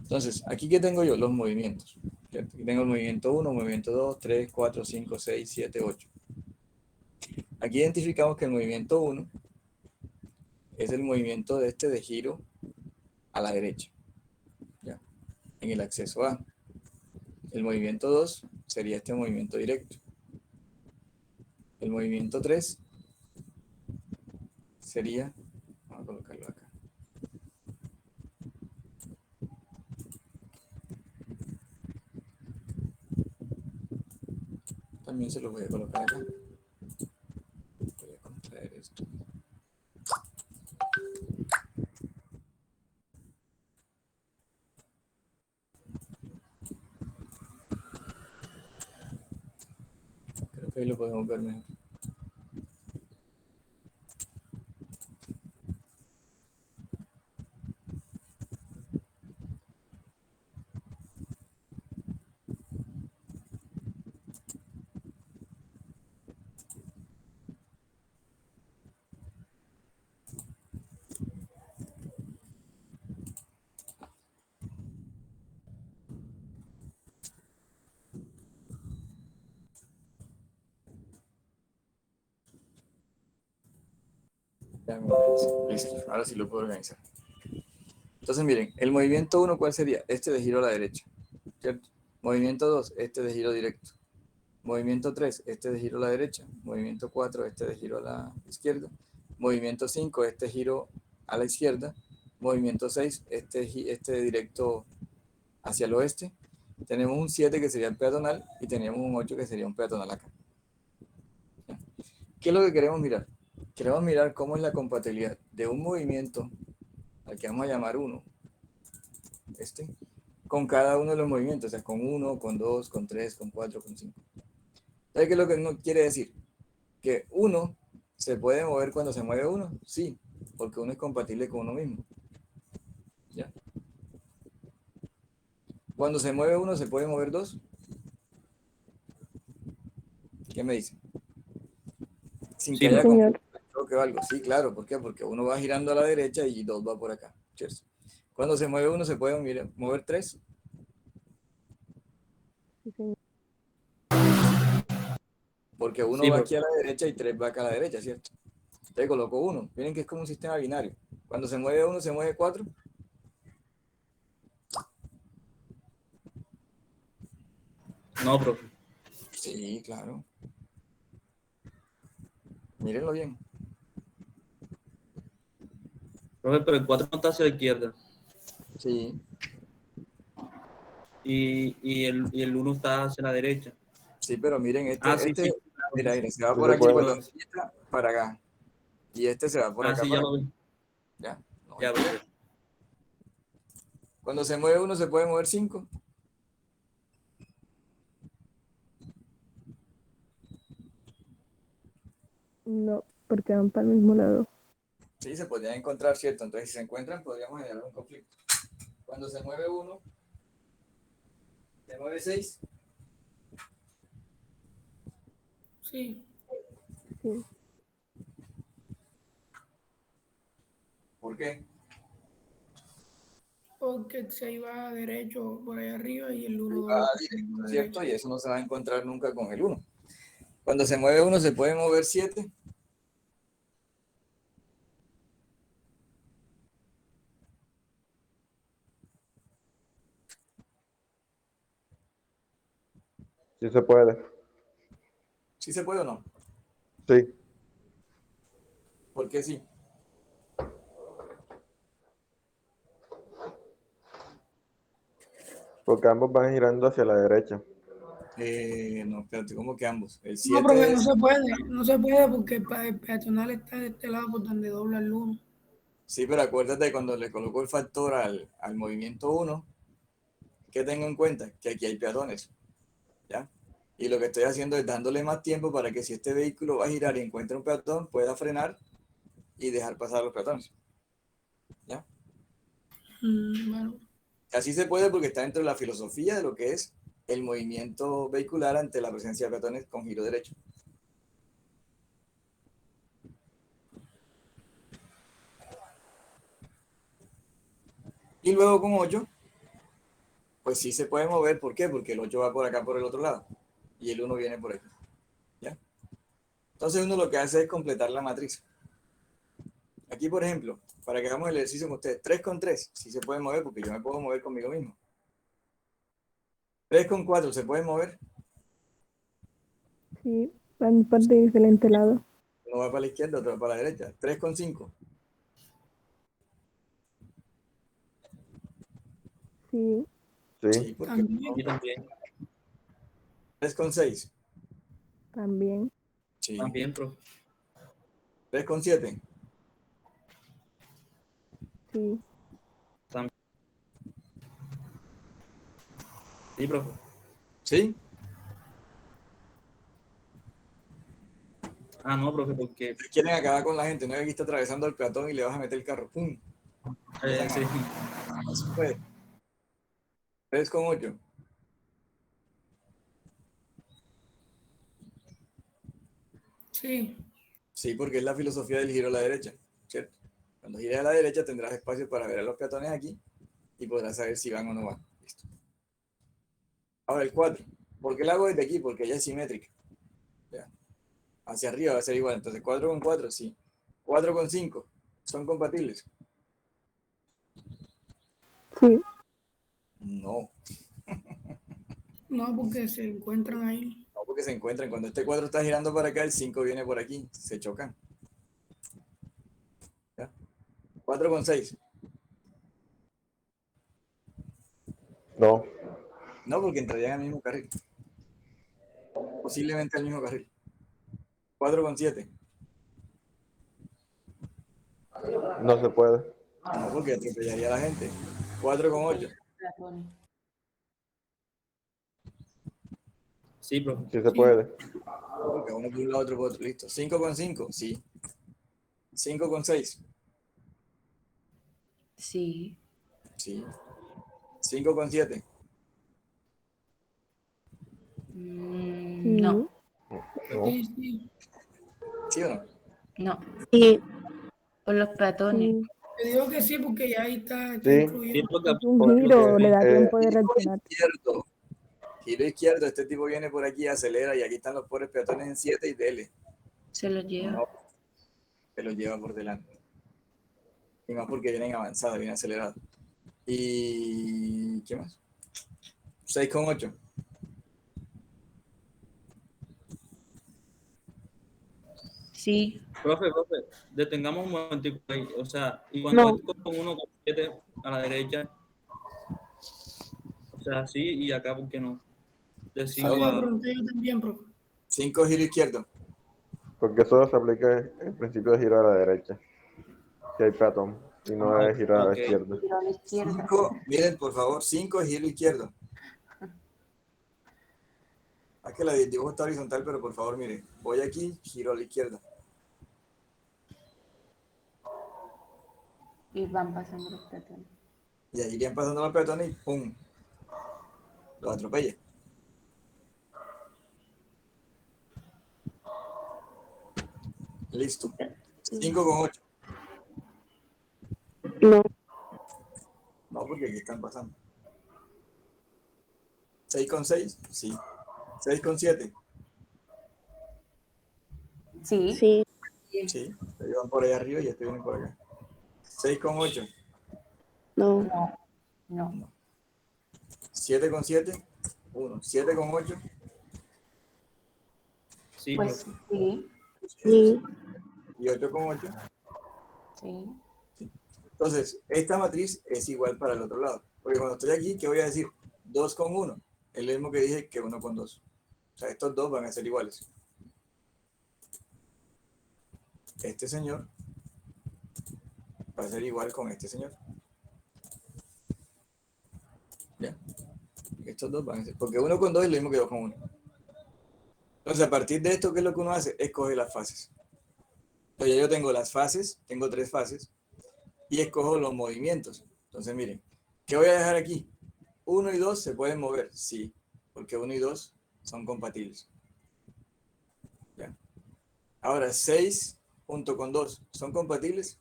Entonces, aquí que tengo yo los movimientos. ¿Cierto? Aquí tengo el movimiento 1, movimiento 2, 3, 4, 5, 6, 7, 8. Aquí identificamos que el movimiento 1 es el movimiento de este de giro a la derecha, ¿ya? En el acceso A. El movimiento 2 sería este movimiento directo. El movimiento 3 sería, vamos a colocarlo acá. También se lo voy a colocar acá. Voy a contraer esto. Creo que ahí lo podemos ver mejor. Ya me organizo. Listo, ahora sí lo puedo organizar. Entonces, miren, el movimiento 1, ¿cuál sería? Este de giro a la derecha, ¿cierto? Movimiento 2, este de giro directo. Movimiento 3, este de giro a la derecha. Movimiento 4, este de giro a la izquierda. Movimiento 5, este giro a la izquierda. Movimiento 6, este directo hacia el oeste. Tenemos un 7 que sería el peatonal y tenemos un 8 que sería un peatonal acá. ¿Qué es lo que queremos mirar? Queremos mirar cómo es la compatibilidad de un movimiento al que vamos a llamar 1, con cada uno de los movimientos, o sea, con 1, con 2, con 3, con 4, con 5. ¿Sabes qué es lo que no quiere decir? Que 1 se puede mover cuando se mueve 1, sí, porque 1 es compatible con uno mismo. ¿Ya? Cuando se mueve 1, ¿se puede mover 2? ¿Qué me dice? sin Sí, que haya Sí, como señor. un choque o algo. Sí, claro, ¿por qué? Porque uno va girando a la derecha y 2 va por acá, ¿cierto? Cuando se mueve uno, se puede mover 3, Sí, señor. porque uno sí, va profe. aquí a la derecha y 3 va acá a la derecha, ¿cierto? Entonces coloco uno. Miren que es como un sistema binario. Cuando se mueve uno, se mueve 4. No, profe. Sí, claro. Mírenlo bien. Profe, pero el 4 no está hacia la izquierda. Sí, Y el 1 está hacia la derecha. sí, pero miren, Ah, sí, sí. Claro. mira, se va Sí por se aquí por puede. la orillita para acá. Y este se va por Ah, acá sí, ya para lo acá. vi. ¿Ya? No, Ya, profe. cuando se mueve uno, se puede mover 5. No, porque van para el mismo lado. Sí, se podrían encontrar, ¿cierto? Entonces, si se encuentran, podríamos generar un conflicto. Cuando se mueve uno, se mueve 6. Sí, Sí. ¿Por qué? porque se iba derecho por ahí arriba y el uno Va doble directo, a la ¿cierto? derecha. Y eso no se va a encontrar nunca con el uno. Cuando se mueve uno, se puede mover 7. Sí se puede. ¿Sí se puede o no? Sí, ¿Por qué sí? porque ambos van girando hacia la derecha. No, espérate, ¿cómo que ambos? El No, profe, 7 no es... se puede, no se puede porque el peatonal está de este lado por donde dobla el uno. Sí, pero acuérdate cuando le coloco el factor al movimiento uno, que tengo en cuenta que aquí hay peatones, ¿ya? Y lo que estoy haciendo es dándole más tiempo para que si este vehículo va a girar y encuentra un peatón, pueda frenar y dejar pasar a los peatones, ¿ya? Bueno, Así se puede porque está dentro de la filosofía de lo que es el movimiento vehicular ante la presencia de peatones con giro derecho. Y luego con 8, pues sí se puede mover. ¿Por qué? Porque el 8 va por acá por el otro lado y el 1 viene por aquí, ¿ya? Entonces uno lo que hace es completar la matriz. Aquí, por ejemplo, para que hagamos el ejercicio con ustedes, 3 con 3 sí se puede mover porque yo me puedo mover conmigo mismo. 3 con 4 se puede mover, Sí, van para de diferente lado. uno va para la izquierda, otro va para la derecha. 3 con 5, Sí, Sí, sí, porque también. Y también. 3 con 6, también. sí. También, profe. 3 con 7, Sí, Sí, profe. sí. Ah, no, profe, porque. Ustedes quieren acabar con la gente, no es que está atravesando el peatón y le vas a meter el carro, ¡pum! Sí. No se puede. 3 con 8, Sí, sí, porque es la filosofía del giro a la derecha, ¿cierto? Cuando gires a la derecha tendrás espacio para ver a los peatones aquí y podrás saber si van o no van. Listo. Ahora el 4. ¿Por qué la hago desde aquí? Porque ella es simétrica. ¿Ya? Hacia arriba va a ser igual. Entonces 4 con 4, sí. 4 con 5, ¿son compatibles? sí, No, no, porque se encuentran ahí. no porque se encuentran. Cuando este 4 está girando para acá, el 5 viene por aquí. Se chocan. ¿Ya? 4 con 6. no, No, porque entrarían al mismo carril. Posiblemente al mismo carril. 4 con 7. no se puede. No, porque atropellaría a la gente. 4 con 8. Sí, profe. Sí se Sí, puede. No, porque uno por un lado, otro por otro. Listo. 5 con 5, sí. 5 con 6, Sí. sí. 5 con 7, sí, No. No, sí, sí. ¿Sí o no? No, Sí, por los peatones. sí. Te digo que sí, porque ya ahí está Sí. incluido. Sí, porque Es un Porque, giro, le da tiempo de Giro reaccionar. izquierdo. Giro izquierdo, este tipo viene por aquí, acelera y aquí están los pobres peatones en 7 y dele. Se los lleva. No, se los lleva por delante. Y más porque vienen avanzados, vienen acelerados. ¿Y qué más? 6,8. Sí, profe, detengamos un momentico ahí. O sea, y cuando No, es con 1,7 a la derecha, o sea, sí, y acá, ¿por qué no? De Eso 5 le a... pregunté yo también, profe. 5 giro izquierdo. porque solo se aplica el principio de girar a la derecha, si hay peatón, y no Ah, es girar a la ok. izquierda. giro a la izquierda. 5, miren por favor, 5 giro izquierdo. Es que el dibujo está horizontal, pero por favor, miren. Voy aquí, giro a la izquierda. Y van pasando los peatones. Y ahí irían pasando los peatones y ¡pum! Los atropella. Listo. 5,8. no, No, porque aquí están pasando. 6,6, sí. 6,7, Sí, sí, sí. Ellos van por ahí arriba y este viene por acá. 6,8, no, no, no. no. 7,7, 1. 7,8, Sí, Pues profe. sí, sí, y 8,8. sí. Entonces, esta matriz es igual para el otro lado. Porque cuando estoy aquí, ¿qué voy a decir? 2,1. Es lo mismo que dije que 1,2. O sea, estos dos van a ser iguales. Este señor va a ser igual con este señor. ¿Ya? Estos dos van a ser. Porque 1,2 es lo mismo que 2,1. Entonces, a partir de esto, ¿qué es lo que uno hace? Escoge las fases. Entonces, ya yo tengo las fases, tengo 3 fases, y escojo los movimientos. Entonces, miren, ¿qué voy a dejar aquí? 1 y 2 se pueden mover, sí, porque 1 y 2 son compatibles. ¿Ya? Ahora, 6 junto con 2, ¿son compatibles?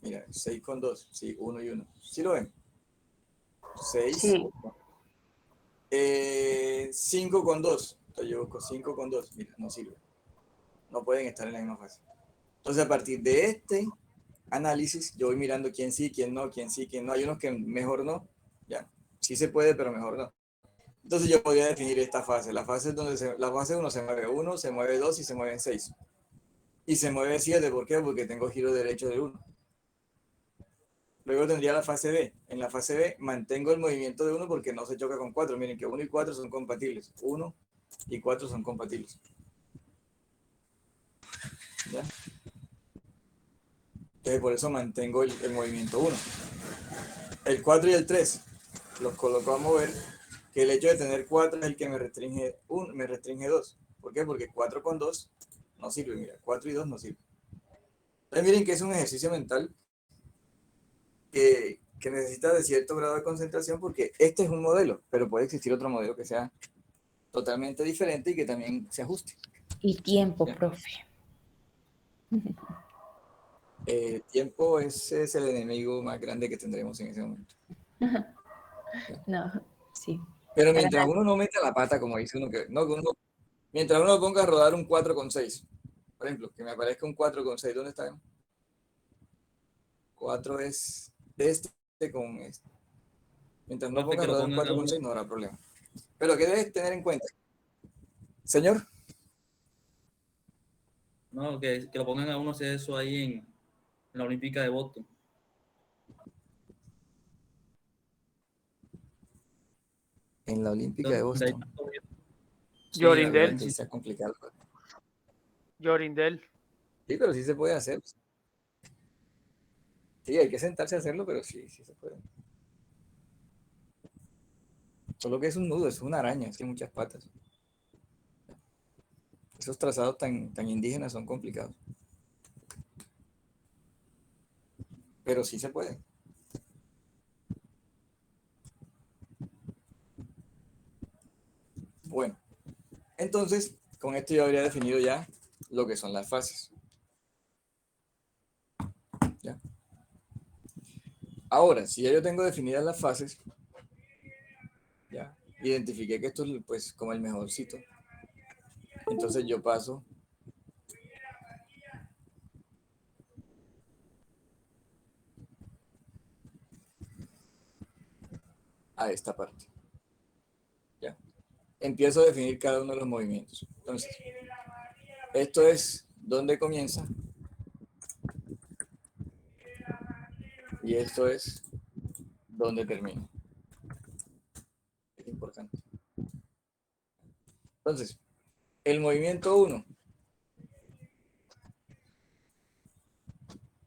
Mira, 6 con 2, sí, 1 y 1. ¿Sí lo ven? 6. Sí, 5 con 2. Entonces yo busco 5 con 2. Mira, no sirve. No pueden estar en la misma fase. Entonces, a partir de este análisis, yo voy mirando quién sí, quién no, quién sí, quién no. Hay unos que mejor no. Ya, sí se puede, pero mejor no. Entonces yo podría definir esta fase. La fase es donde la fase 1 se mueve 1, se mueve 2 y se mueve 6. Y se mueve 7, ¿por qué? Porque tengo giro derecho de 1. Luego tendría la fase B. En la fase B mantengo el movimiento de 1 porque no se choca con 4. Miren que 1 y 4 son compatibles. 1 y 4 son compatibles. ¿Ya? Entonces por eso mantengo el movimiento 1. El 4 y el 3 los coloco a mover, que el hecho de tener 4 es el que me restringe 1, me restringe 2. ¿Por qué? Porque 4 con 2 no sirve, mira, 4 y 2 no sirven. Entonces miren que es un ejercicio mental que necesita de cierto grado de concentración porque este es un modelo, pero puede existir otro modelo que sea totalmente diferente y que también se ajuste. y tiempo, Ya. profe. Tiempo ese es el enemigo más grande que tendremos en ese momento. No, sí. Pero Para mientras uno no meta la pata, como dice uno, mientras uno ponga a rodar un 4,6, por ejemplo, que me aparezca un 4,6, ¿dónde está? 4 es este con este. Mientras no Profe, ponga a que lo rodar un pongan a uno. 4,6 no habrá problema. Pero ¿qué debes tener en cuenta? Señor, No, que lo pongan a uno hacer eso ahí en la Olímpica de Boston. en la Olímpica de Donde hay Boston, tanto viento. Sí, Yorindel. que sea complicado. Yorindel. Sí, pero sí se puede hacer. Sí, hay que sentarse a hacerlo, pero sí, sí se puede. Solo que es un nudo, es una araña, tiene muchas patas. Esos trazados tan indígenas son complicados. Pero sí se puede. Bueno, entonces, con esto yo habría definido ya lo que son las fases. ¿Ya? Ahora, si ya yo tengo definidas las fases, ya identifiqué que esto es pues como el mejorcito, entonces yo paso a esta parte. ¿Ya? Empiezo a definir cada uno de los movimientos. Entonces, esto es donde comienza y esto es donde termina. Es importante. Entonces, el movimiento 1.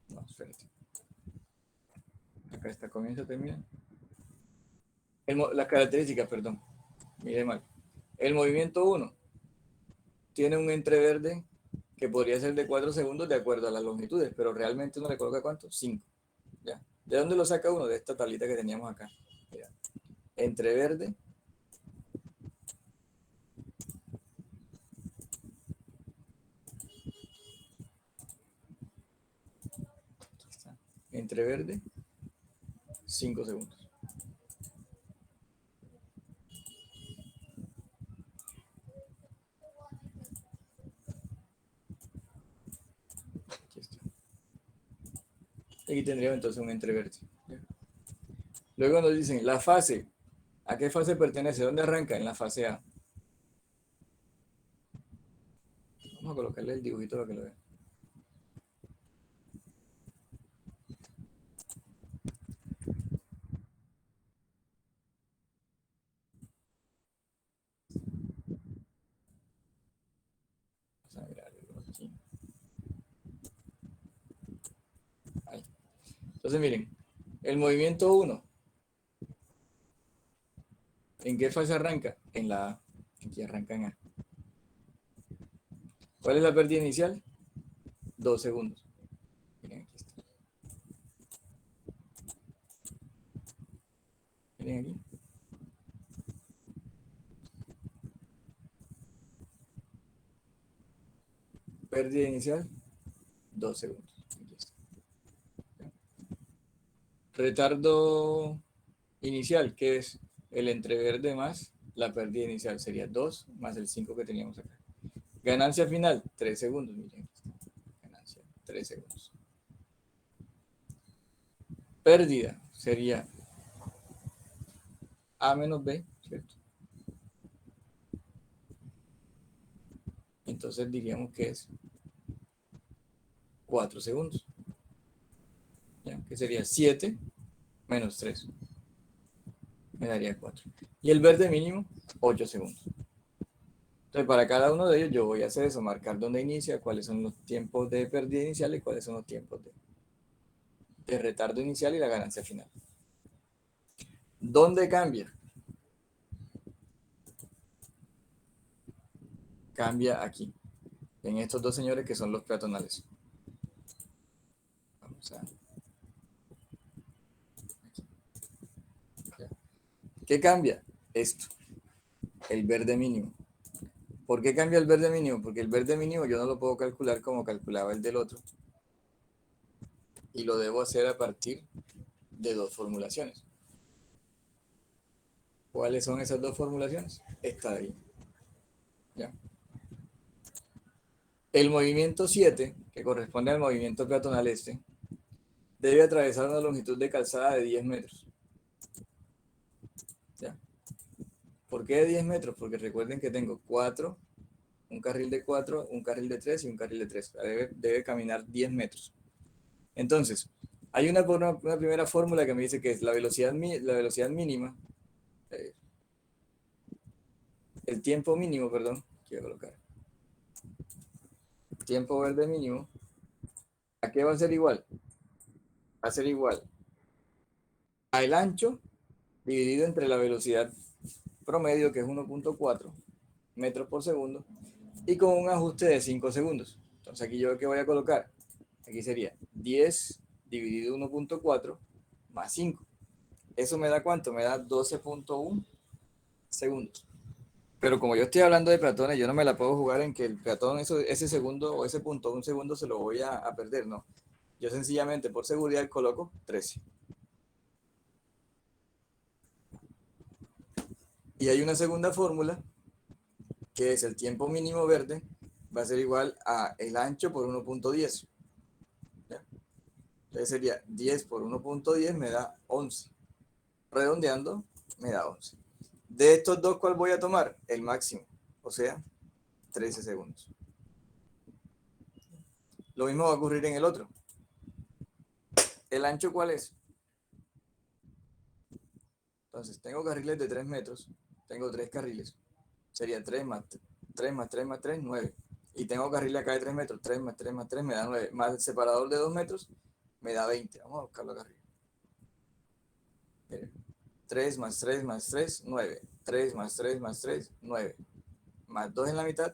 No, espérate. Acá está, comienza, termina. Las características, perdón. Mire mal. El movimiento 1 tiene un entreverde que podría ser de 4 segundos de acuerdo a las longitudes, pero realmente uno le coloca ¿cuánto? 5. ¿Ya? ¿De dónde lo saca uno? De esta tablita que teníamos acá. Mira. Entreverde. Aquí está. Entreverde. 5 segundos. Aquí está. Aquí tendríamos entonces un entreverde. ¿Ya? Luego nos dicen la fase. ¿A qué fase pertenece? ¿Dónde arranca? En la fase A. Vamos a colocarle el dibujito para que lo vean. Vamos a mirar aquí. Ahí. Entonces miren, el movimiento 1. ¿En qué fase arranca? En la A. Aquí arranca en A. ¿Cuál es la pérdida inicial? 2 segundos. Miren, aquí está. Miren aquí. Pérdida inicial, 2 segundos. Aquí está. Retardo inicial, que es el entreverde más la pérdida inicial, sería 2 más el 5 que teníamos acá. Ganancia final, 3 segundos. Miren, aquí está. Ganancia, 3 segundos. Pérdida sería A menos B, ¿cierto? Entonces diríamos que es 4 segundos. ¿Ya? Que sería 7 menos 3. Me daría 4. Y el verde mínimo, 8 segundos. Entonces, para cada uno de ellos yo voy a hacer eso, marcar dónde inicia, cuáles son los tiempos de pérdida inicial y cuáles son los tiempos de retardo inicial y la ganancia final. ¿Dónde cambia? Cambia aquí, en estos dos señores que son los peatonales. Vamos a... ¿Qué cambia? Esto, el verde mínimo. ¿Por qué cambia el verde mínimo? Porque el verde mínimo yo no lo puedo calcular como calculaba el del otro. Y lo debo hacer a partir de dos formulaciones. ¿Cuáles son esas dos formulaciones? Esta de ahí. ¿Ya? El movimiento 7, que corresponde al movimiento peatonal este, debe atravesar una longitud de calzada de 10 metros. ¿Ya? ¿Por qué de 10 metros? Porque recuerden que tengo 4, un carril de 4, un carril de 3 y un carril de 3. Debe caminar 10 metros. Entonces, hay una primera fórmula que me dice que es la velocidad mínima, el tiempo mínimo, perdón, quiero colocar. Tiempo verde mínimo. ¿A qué va a ser igual? Va a ser igual al ancho dividido entre la velocidad promedio, que es 1.4 metros por segundo, y con un ajuste de 5 segundos. Entonces aquí yo, ¿qué voy a colocar? Aquí sería 10 dividido 1.4 más 5. ¿Eso me da cuánto? Me da 12.1 segundos. Pero como yo estoy hablando de peatones, yo no me la puedo jugar en que el peatón, ese segundo o ese punto, un segundo se lo voy a perder, no. Yo sencillamente, por seguridad, coloco 13. Y hay una segunda fórmula, que es el tiempo mínimo verde, va a ser igual a el ancho por 1.10. Entonces sería 10 por 1.10 me da 11. Redondeando, me da 11. De estos dos, ¿cuál voy a tomar? El máximo, o sea, 13 segundos. Lo mismo va a ocurrir en el otro. ¿El ancho cuál es? Entonces, tengo carriles de 3 metros, tengo 3 carriles, sería 3 más 3 más 3 más 3, 9. Y tengo carril acá de 3 metros, 3 más 3 más 3 me da 9, más el separador de 2 metros me da 20. Vamos a buscarlo acá arriba. Miren, 3 más 3 más 3, 9. 3 más 3 más 3, 9. Más 2 en la mitad,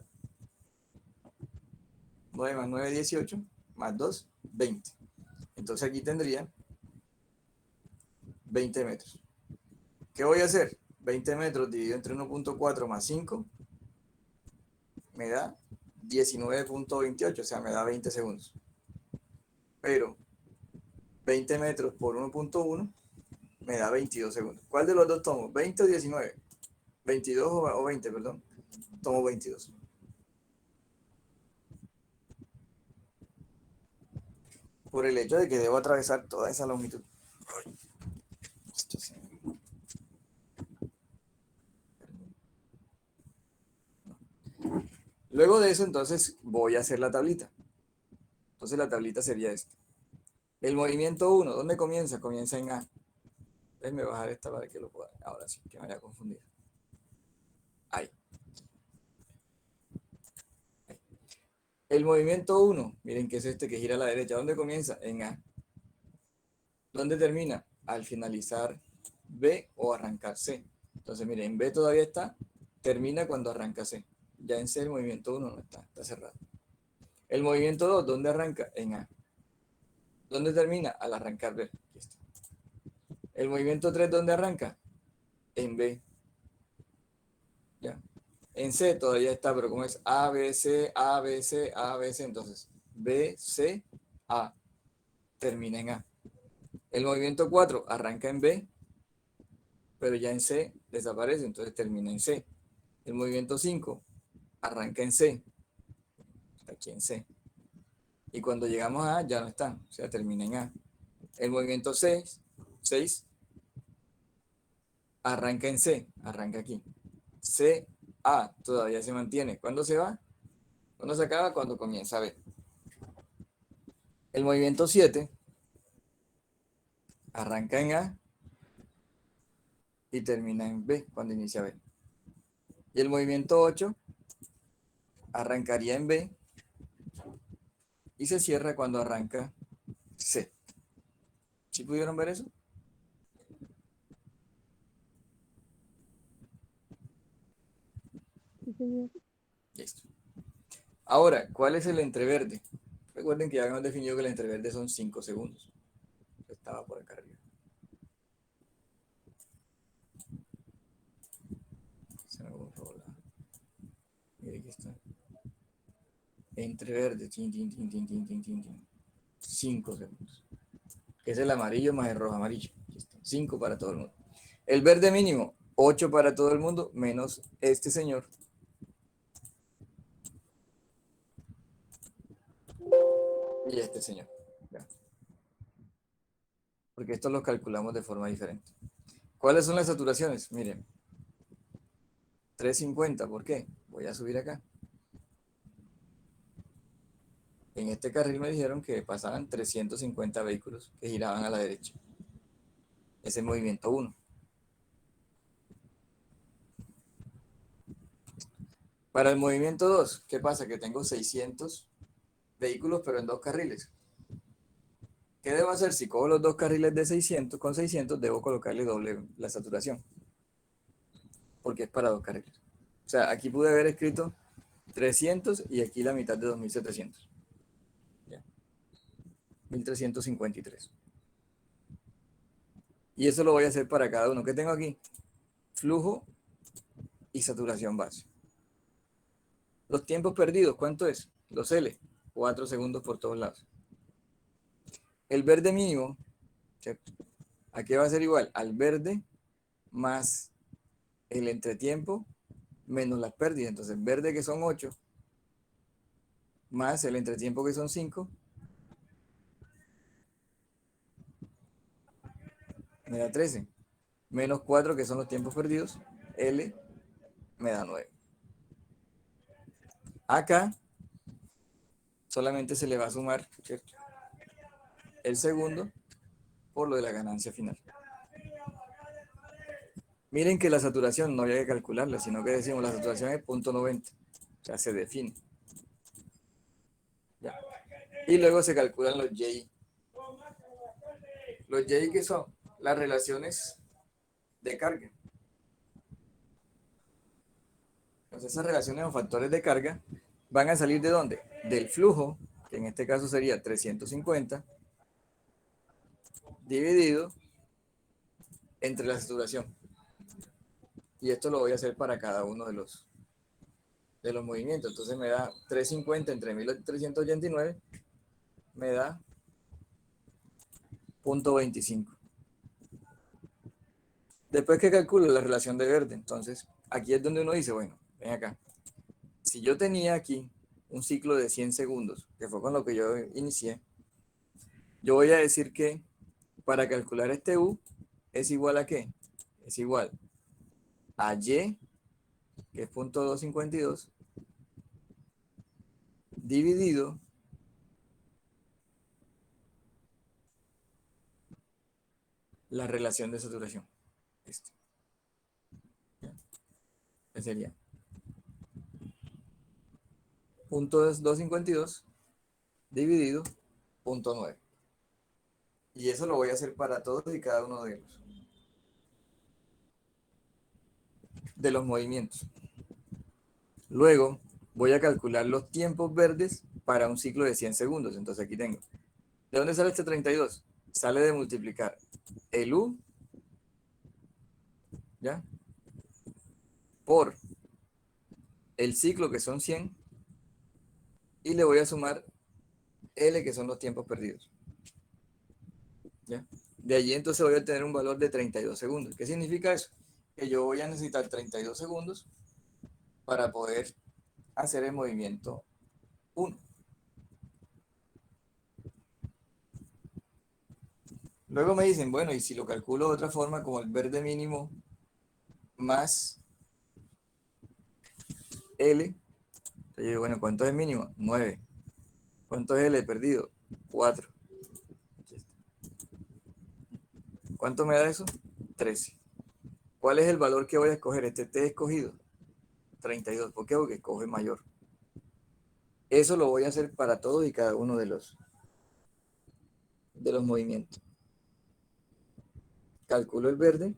9 más 9, 18, más 2, 20. Entonces aquí tendría 20 metros. ¿Qué voy a hacer? 20 metros dividido entre 1.4 más 5 me da 19.28, o sea, me da 20 segundos. Pero 20 metros por 1.1 me da 22 segundos. ¿Cuál de los dos tomo? ¿20 o 19? 22 o 20, perdón. Tomo 22. Por el hecho de que debo atravesar toda esa longitud. Esto sí. Luego de eso, entonces, voy a hacer la tablita. Entonces, la tablita sería esta. El movimiento 1, ¿dónde comienza? Comienza en A. Déjenme bajar esta para que lo pueda. Ahora sí, que me vaya a confundir. Ahí. Ahí. El movimiento 1, miren que es este que gira a la derecha. ¿Dónde comienza? En A. ¿Dónde termina? Al finalizar B o arrancar C. Entonces, miren, en B todavía está, termina cuando arranca C. Ya en C el movimiento 1 no está, está cerrado. El movimiento 2, ¿dónde arranca? En A. ¿Dónde termina? Al arrancar B. Aquí está. El movimiento 3, ¿dónde arranca? En B. ¿Ya? En C todavía está, pero como es A, B, C, A, B, C, A, B, C, entonces B, C, A. Termina en A. El movimiento 4 arranca en B, pero ya en C desaparece, entonces termina en C. El movimiento 5 arranca en C, está aquí en C. Y cuando llegamos a A ya no está, o sea, termina en A. El movimiento 6 arranca en C, arranca aquí. C, A, todavía se mantiene. ¿Cuándo se va? ¿Cuándo se acaba? Cuando comienza B. El movimiento 7 arranca en A y termina en B, cuando inicia B. Y el movimiento 8 arrancaría en B y se cierra cuando arranca C. ¿Sí pudieron ver eso? Sí, señor. Listo. Ahora, ¿cuál es el entreverde? Recuerden que ya habíamos definido que el entreverde son 5 segundos. Estaba por acá arriba. Se me borró la... Mire, aquí está. Entreverde. 5 segundos. Que es el amarillo más el rojo amarillo. 5 para todo el mundo. El verde mínimo, 8 para todo el mundo, menos este señor. Y este señor. ¿Ya? Porque estos los calculamos de forma diferente. ¿Cuáles son las saturaciones? Miren. 350, ¿por qué? Voy a subir acá. En este carril me dijeron que pasaban 350 vehículos que giraban a la derecha. Ese es movimiento 1. Para el movimiento 2, ¿qué pasa? Que tengo 600 vehículos, pero en 2 carriles. ¿Qué debo hacer? Si cojo los 2 carriles de 600, con 600 debo colocarle doble la saturación. Porque es para 2 carriles. O sea, aquí pude haber escrito 300 y aquí la mitad de 2700. ¿Ya? 1353. Y eso lo voy a hacer para cada uno. ¿Qué tengo aquí? Flujo y saturación base. Los tiempos perdidos, ¿cuánto es? Los L, 4 segundos por todos lados. El verde mínimo, ¿cierto? ¿A qué va a ser igual? Al verde más el entretiempo menos las pérdidas. Entonces, verde que son 8 más el entretiempo que son 5 me da 13. Menos 4 que son los tiempos perdidos, L me da 9. Acá solamente se le va a sumar, ¿cierto?, el segundo por lo de la ganancia final. Miren que la saturación no había que calcularla, sino que decimos la saturación es 0.90. O sea, se define. ¿Ya? Y luego se calculan los Y. Los Y, que son las relaciones de carga. Entonces esas relaciones o factores de carga van a salir ¿de dónde? Del flujo, que en este caso sería 350, dividido entre la saturación. Y esto lo voy a hacer para cada uno de los movimientos. Entonces me da 350 entre 1389, me da 0.25. Después que calculo la relación de verde, entonces aquí es donde uno dice, bueno, ven acá. Si yo tenía aquí un ciclo de 100 segundos, que fue con lo que yo inicié, yo voy a decir que para calcular este U es igual a ¿qué? Es igual a Y, que es 0.252, dividido la relación de saturación. Esto. ¿Qué sería? 0.252 dividido 0.9. Y eso lo voy a hacer para todos y cada uno de los movimientos. Luego voy a calcular los tiempos verdes para un ciclo de 100 segundos. Entonces aquí tengo. ¿De dónde sale este 32? Sale de multiplicar el U, ¿ya?, por el ciclo, que son 100, y le voy a sumar L, que son los tiempos perdidos. ¿Ya? De allí entonces voy a obtener un valor de 32 segundos. ¿Qué significa eso? Que yo voy a necesitar 32 segundos para poder hacer el movimiento 1. Luego me dicen, bueno, y si lo calculo de otra forma, como el verde mínimo más L, entonces yo digo, bueno, ¿cuánto es el mínimo? 9. ¿Cuánto es L perdido? 4. ¿Cuánto me da eso? 13. ¿Cuál es el valor que voy a escoger? Este T escogido, 32. ¿Por qué? Porque escoge mayor. Eso lo voy a hacer para todos y cada uno de los movimientos. Calculo el verde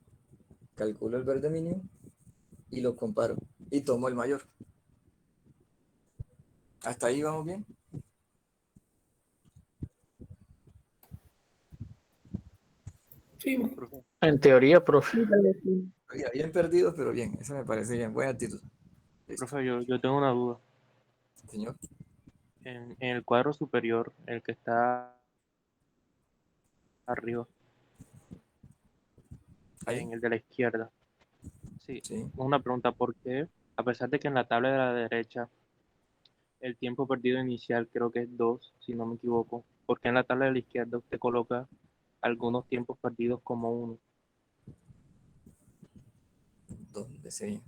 mínimo y lo comparo y tomo el mayor. ¿Hasta ahí vamos bien? Sí, Profe, En teoría, profe. Sí, tal vez sí. Bien perdidos, pero bien. Eso me parece bien. Buena actitud. Listo. profe, yo tengo una duda. Señor. En el cuadro superior, el que está arriba, Ahí. en el de la izquierda. Sí, Sí. una pregunta, ¿por qué? A pesar de que en la tabla de la derecha el tiempo perdido inicial creo que es 2, si no me equivoco, ¿por qué en la tabla de la izquierda usted coloca algunos tiempos perdidos como 1? ¿Dónde sería?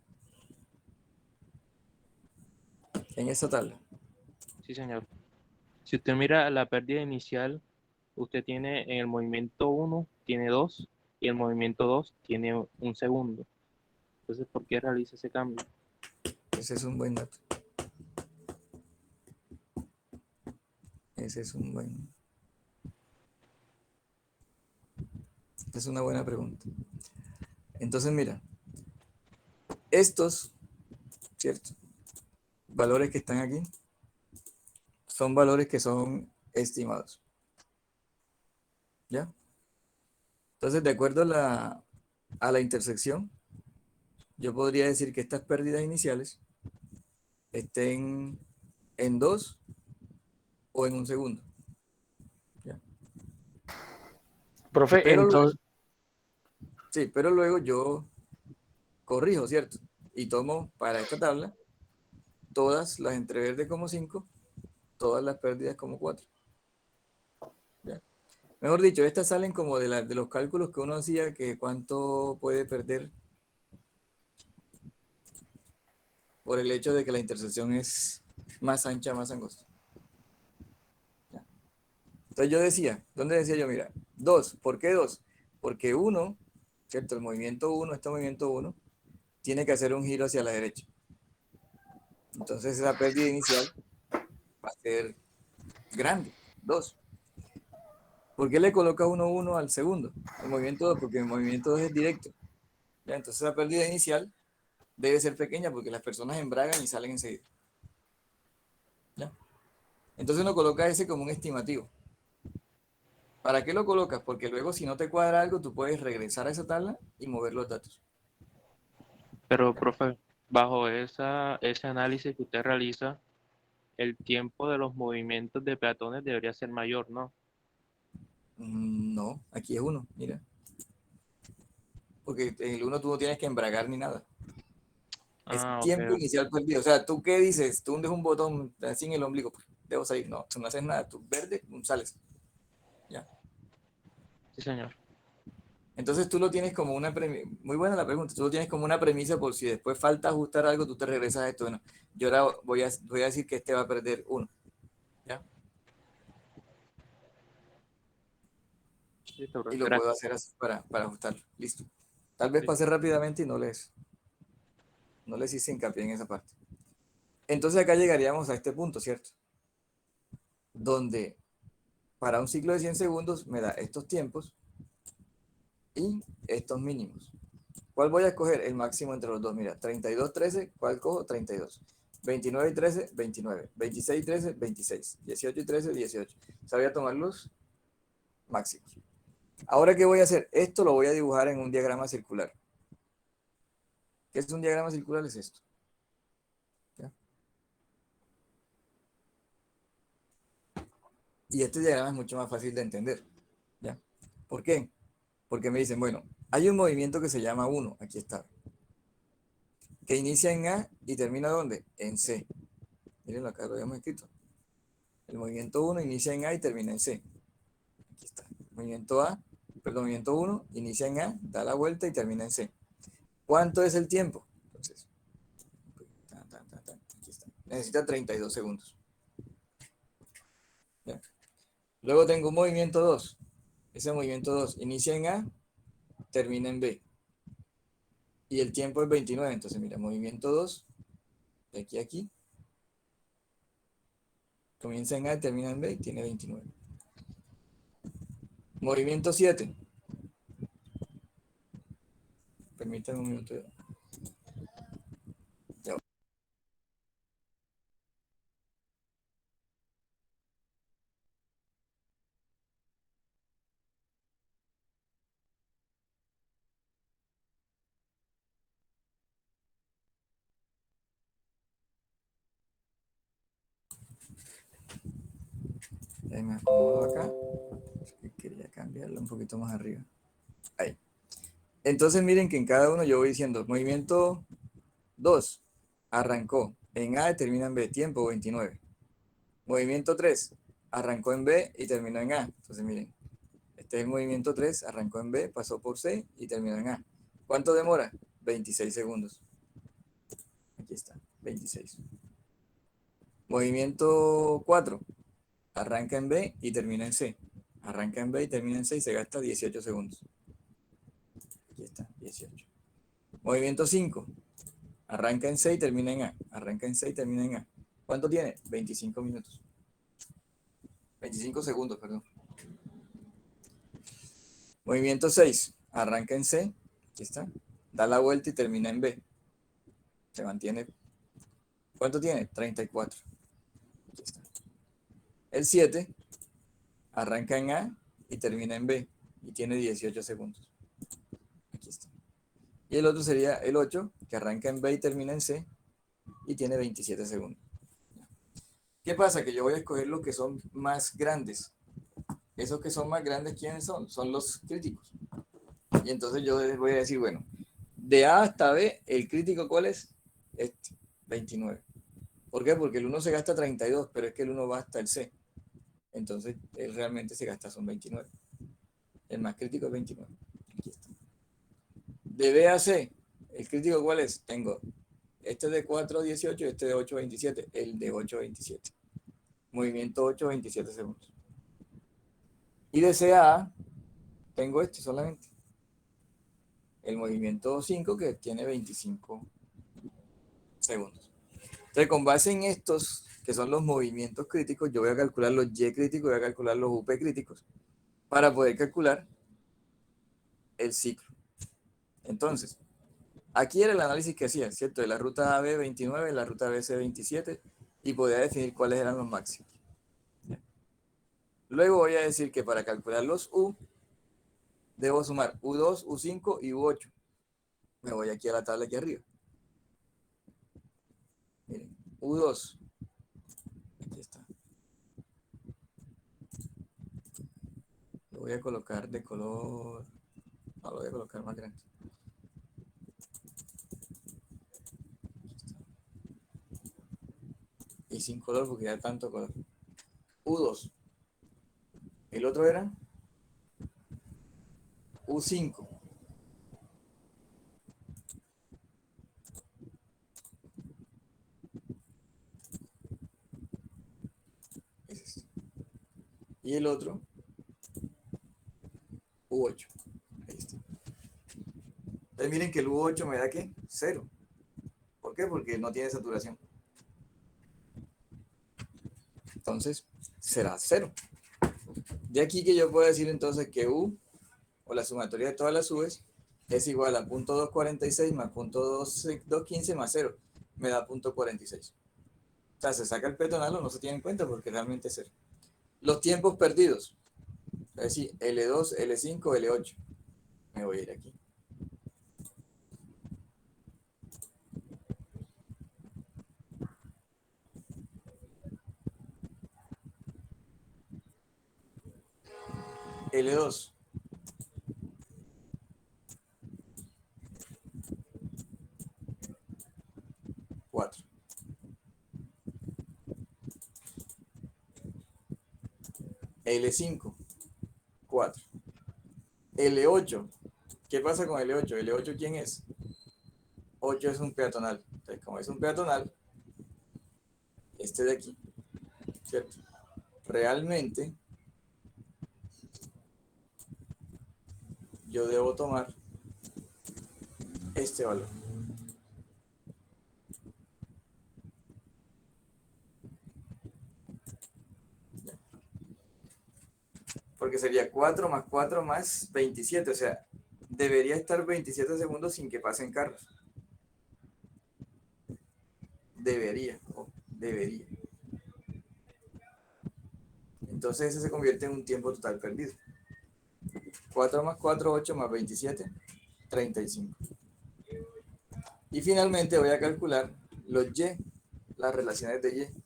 En esa tabla. Sí, señor. Si usted mira la pérdida inicial, usted tiene en el movimiento 1, tiene 2, y el movimiento 2 tiene 1 segundo. Entonces, ¿por qué realiza ese cambio? Ese es un buen dato. Ese es un buen... Es una buena pregunta. Entonces, mira, estos, ¿cierto?, valores que están aquí son valores que son estimados. ¿Ya? Entonces, de acuerdo a la intersección, yo podría decir que estas pérdidas iniciales estén en 2 o en 1 segundo. ¿Ya? Profe, Pero luego, entonces, sí, pero luego yo corrijo, ¿cierto? Y tomo para esta tabla todas las entre verde como 5, todas las pérdidas como 4. ¿Ya? Mejor dicho, estas salen como de los cálculos que uno hacía, que cuánto puede perder por el hecho de que la intersección es más ancha, más angosta. ¿Ya? Entonces yo decía, ¿dónde decía yo? Mira, 2, ¿por qué 2? Porque 1, ¿cierto? El movimiento 1, este movimiento 1, tiene que hacer un giro hacia la derecha. Entonces esa pérdida inicial va a ser grande, 2. ¿Por qué le coloca 1, 1 al segundo? El movimiento 2, porque el movimiento 2 es directo. ¿Ya? Entonces la pérdida inicial debe ser pequeña porque las personas embragan y salen enseguida. ¿Ya? Entonces uno coloca ese como un estimativo. ¿Para qué lo colocas? Porque luego si no te cuadra algo, tú puedes regresar a esa tabla y mover los datos. pero profe, bajo ese análisis que usted realiza, el tiempo de los movimientos de peatones debería ser mayor, ¿no? No, aquí es 1, mira. Porque en el 1 tú no tienes que embragar ni nada. Es Ah, ok, tiempo inicial perdido. O sea, ¿tú qué dices? Tú hundes un botón así en el ombligo, debo salir. No, tú no haces nada. Tú verde, sales. ¿Ya? sí, señor. Entonces tú lo tienes como una premisa. Muy buena la pregunta. Tú lo tienes como una premisa por si después falta ajustar algo, tú te regresas a esto. Bueno, yo ahora voy a decir que este va a perder 1. ¿Ya? Listo, Y profe, lo puedo gracias. hacer así para ajustarlo. Listo. Tal vez Listo. pase rápidamente y no les hice hincapié en esa parte. Entonces acá llegaríamos a este punto, ¿cierto? Donde para un ciclo de 100 segundos me da estos tiempos y estos mínimos. ¿Cuál voy a escoger? El máximo entre los dos. Mira, 32, 13, ¿cuál cojo? 32. 29 y 13, 29. 26 y 13, 26. 18 y 13, 18. Sabía tomar los máximos. Ahora, ¿qué voy a hacer? Esto lo voy a dibujar en un diagrama circular. ¿Qué es un diagrama circular? Es esto. ¿Ya? Y este diagrama es mucho más fácil de entender. ¿Ya? ¿Por qué? Porque me dicen, bueno, hay un movimiento que se llama 1, aquí está, que inicia en A y termina ¿dónde? En C. Miren, acá lo habíamos escrito. El movimiento 1 inicia en A y termina en C. Aquí está. Movimiento 1 inicia en A, da la vuelta y termina en C. ¿Cuánto es el tiempo? Entonces, aquí está. Necesita 32 segundos. ¿Ya? Luego tengo un movimiento 2. Ese movimiento 2 inicia en A, termina en B. Y el tiempo es 29. Entonces, mira, movimiento 2, de aquí a aquí. Comienza en A, termina en B y tiene 29. Movimiento 7. Permítanme un minuto. Ya. Ahí me acomodo acá. Quería cambiarlo un poquito más arriba. Ahí. Entonces miren que en cada uno yo voy diciendo, movimiento 2, arrancó en A y termina en B, tiempo 29. Movimiento 3, arrancó en B y terminó en A. Entonces miren, este es el movimiento 3, arrancó en B, pasó por C y terminó en A. ¿Cuánto demora? 26 segundos. Aquí está, 26. Movimiento 4, arranca en B y termina en C. Arranca en B y termina en C y se gasta 18 segundos. Aquí está, 18. Movimiento 5, arranca en C y termina en A. Arranca en C y termina en A. ¿Cuánto tiene? 25 minutos. 25 segundos, perdón. Movimiento 6, arranca en C. Aquí está. Da la vuelta y termina en B. Se mantiene. ¿Cuánto tiene? 34. Aquí está. El 7, arranca en A y termina en B. Y tiene 18 segundos. Aquí está. Y el otro sería el 8, que arranca en B y termina en C, y tiene 27 segundos. ¿Qué pasa? Que yo voy a escoger los que son más grandes. Esos que son más grandes, ¿quiénes son? Son los críticos. Y entonces yo les voy a decir, bueno, de A hasta B, ¿el crítico cuál es? Este, 29. ¿Por qué? Porque el 1 se gasta 32, pero es que el 1 va hasta el C. Entonces, él realmente se gasta son 29. El más crítico es 29. Aquí está. De B a C, ¿el crítico cuál es? Tengo este de 4.18 y este de 8.27. El de 8.27. Movimiento 8.27 segundos. Y de C a A, tengo este solamente. El movimiento 5 que tiene 25 segundos. Entonces, con base en estos, que son los movimientos críticos, yo voy a calcular los Y críticos, voy a calcular los UP críticos, para poder calcular el ciclo. Entonces, aquí era el análisis que hacía, ¿cierto? De la ruta AB 29, la ruta BC 27, y podía definir cuáles eran los máximos. Luego voy a decir que para calcular los U, debo sumar U2, U5 y U8. Me voy aquí a la tabla aquí arriba. Miren, U2. Aquí está. Lo voy a colocar de color... No, lo voy a colocar más grande. Y sin color porque ya tanto color. U2. El otro era U5. Ese es. Y el otro U8. Ahí está. Entonces miren que el U8 me da ¿qué? 0. ¿Por qué? Porque no tiene saturación. Entonces será 0. De aquí que yo puedo decir entonces que U, o la sumatoria de todas las U's, es igual a .246 más .215 más 0. Me da .46. O sea, se saca el peatonal o no se tiene en cuenta porque realmente es 0. Los tiempos perdidos. Es decir, L2, L5, L8. Me voy a ir aquí. L2. Cuatro. L5. 4. L8. ¿Qué pasa con L8? ¿L8 quién es? 8 es un peatonal. Entonces, como es un peatonal, este de aquí, ¿cierto? Realmente, yo debo tomar este valor. Porque sería 4 más 4 más 27. O sea, debería estar 27 segundos sin que pasen carros. Debería. Debería. Entonces ese se convierte en un tiempo total perdido. 4 más 4, 8 más 27, 35. Y finalmente voy a calcular los Y, las relaciones de Y.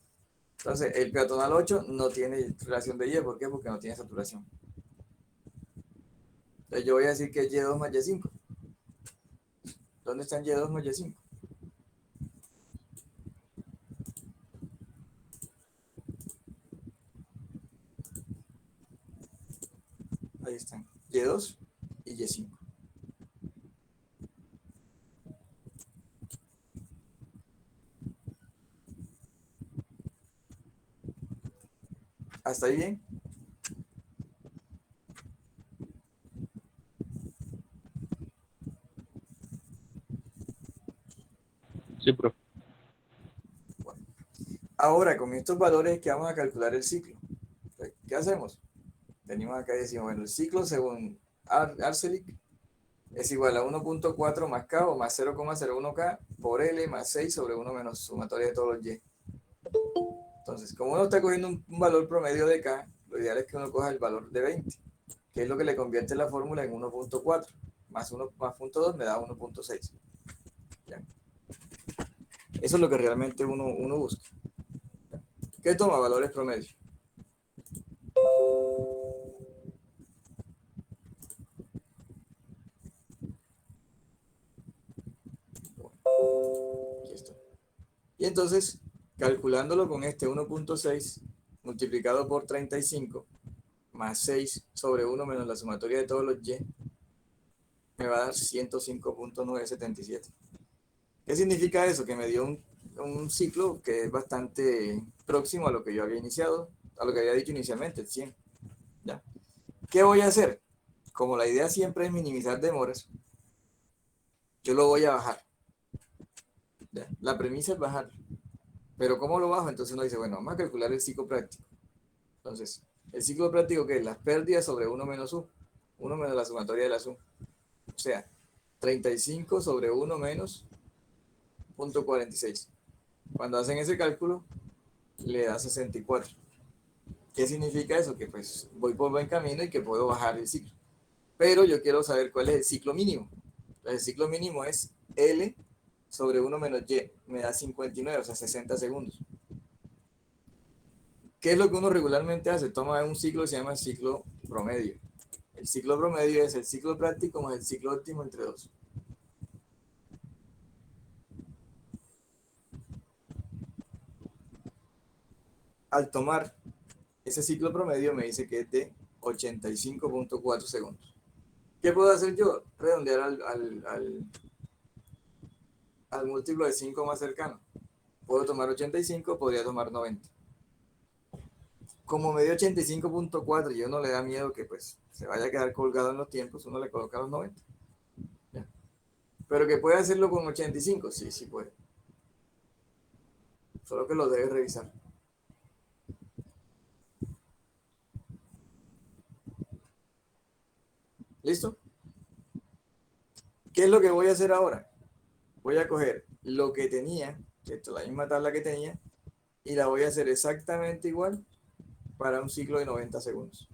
Entonces, el peatonal 8 no tiene relación de Y. ¿Por qué? Porque no tiene saturación. Entonces, yo voy a decir que es Y2 más Y5. ¿Dónde están Y2 más Y5? Ahí están. Y2 y Y5. ¿Hasta ahí bien? Sí, profe. Bueno. Ahora, con estos valores es que vamos a calcular el ciclo. Entonces, ¿qué hacemos? Venimos acá y decimos, bueno, el ciclo según Arcelic es igual a 1.4 más K o más 0,01 K por L más 6 sobre 1 menos sumatoria de todos los Y. Entonces, como uno está cogiendo un valor promedio de K, lo ideal es que uno coja el valor de 20, que es lo que le convierte la fórmula en 1.4. más 1 más punto 2 me da 1.6. ¿Ya? Eso es lo que realmente uno busca. ¿Qué toma? Valores promedio. Aquí está. Y entonces, calculándolo con este 1.6 multiplicado por 35 más 6 sobre 1 menos la sumatoria de todos los y, me va a dar 105.977. ¿Qué significa eso? Que me dio un ciclo que es bastante próximo a lo que yo había iniciado, a lo que había dicho inicialmente, el 100. ¿Ya? ¿Qué voy a hacer? Como la idea siempre es minimizar demoras, yo lo voy a bajar. ¿Ya? La premisa es bajar. Pero ¿cómo lo bajo? Entonces uno dice, bueno, vamos a calcular el ciclo práctico. Entonces, el ciclo práctico, ¿qué es? Las pérdidas sobre 1 menos U. 1 menos la sumatoria de las U. O sea, 35 sobre 1 menos 0.46. Cuando hacen ese cálculo, le da 64. ¿Qué significa eso? Que pues voy por buen camino y que puedo bajar el ciclo. Pero yo quiero saber cuál es el ciclo mínimo. El ciclo mínimo es L sobre 1 menos Y. Me da 59, o sea, 60 segundos. ¿Qué es lo que uno regularmente hace? Toma un ciclo que se llama ciclo promedio. El ciclo promedio es el ciclo práctico más el ciclo óptimo entre dos. Al tomar ese ciclo promedio me dice que es de 85.4 segundos. ¿Qué puedo hacer yo? Redondear al múltiplo de 5 más cercano. Puedo tomar 85, podría tomar 90. Como me dio 85.4 y uno le da miedo que pues se vaya a quedar colgado en los tiempos, uno le coloca los 90. ¿Ya? Pero que puede hacerlo con 85, sí, sí puede. Solo que lo debe revisar. ¿Listo? ¿Qué es lo que voy a hacer ahora? Voy a coger lo que tenía, esto, la misma tabla que tenía, y la voy a hacer exactamente igual para un ciclo de 90 segundos.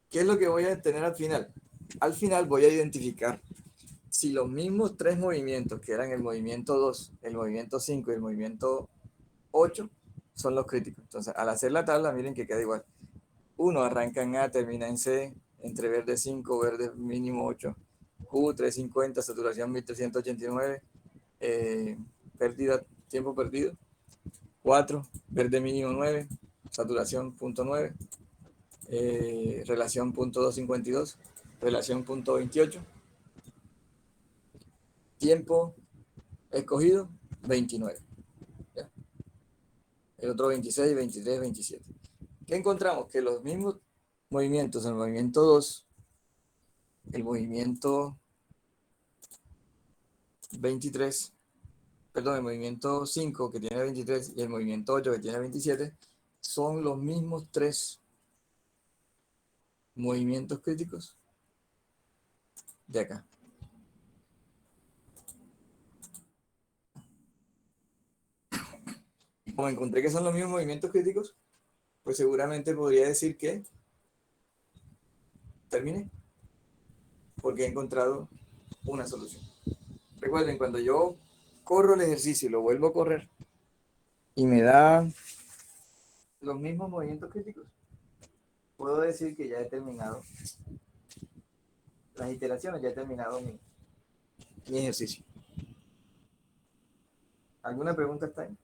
¿Qué es lo que voy a tener al final? Al final voy a identificar si los mismos tres movimientos, que eran el movimiento 2, el movimiento 5 y el movimiento 8, son los críticos. Entonces, al hacer la tabla, miren que queda igual. Uno arranca en A, termina en C, entre verde 5, verde mínimo 8, Q 350, saturación 1389, pérdida, tiempo perdido, 4, verde mínimo 9, saturación punto 9, relación punto 252, relación punto 28, tiempo escogido 29. ¿Ya? El otro 26, 23, 27. ¿Qué encontramos? Que los mismos movimientos, el movimiento 2, el movimiento 23, perdón, el movimiento 5 que tiene 23 y el movimiento 8 que tiene 27, son los mismos tres movimientos críticos de acá. Y como encontré que son los mismos movimientos críticos, pues seguramente podría decir que terminé, porque he encontrado una solución. Recuerden, cuando yo corro el ejercicio y lo vuelvo a correr y me da los mismos movimientos críticos, puedo decir que ya he terminado las iteraciones, ya he terminado mi ejercicio. ¿Alguna pregunta está ahí?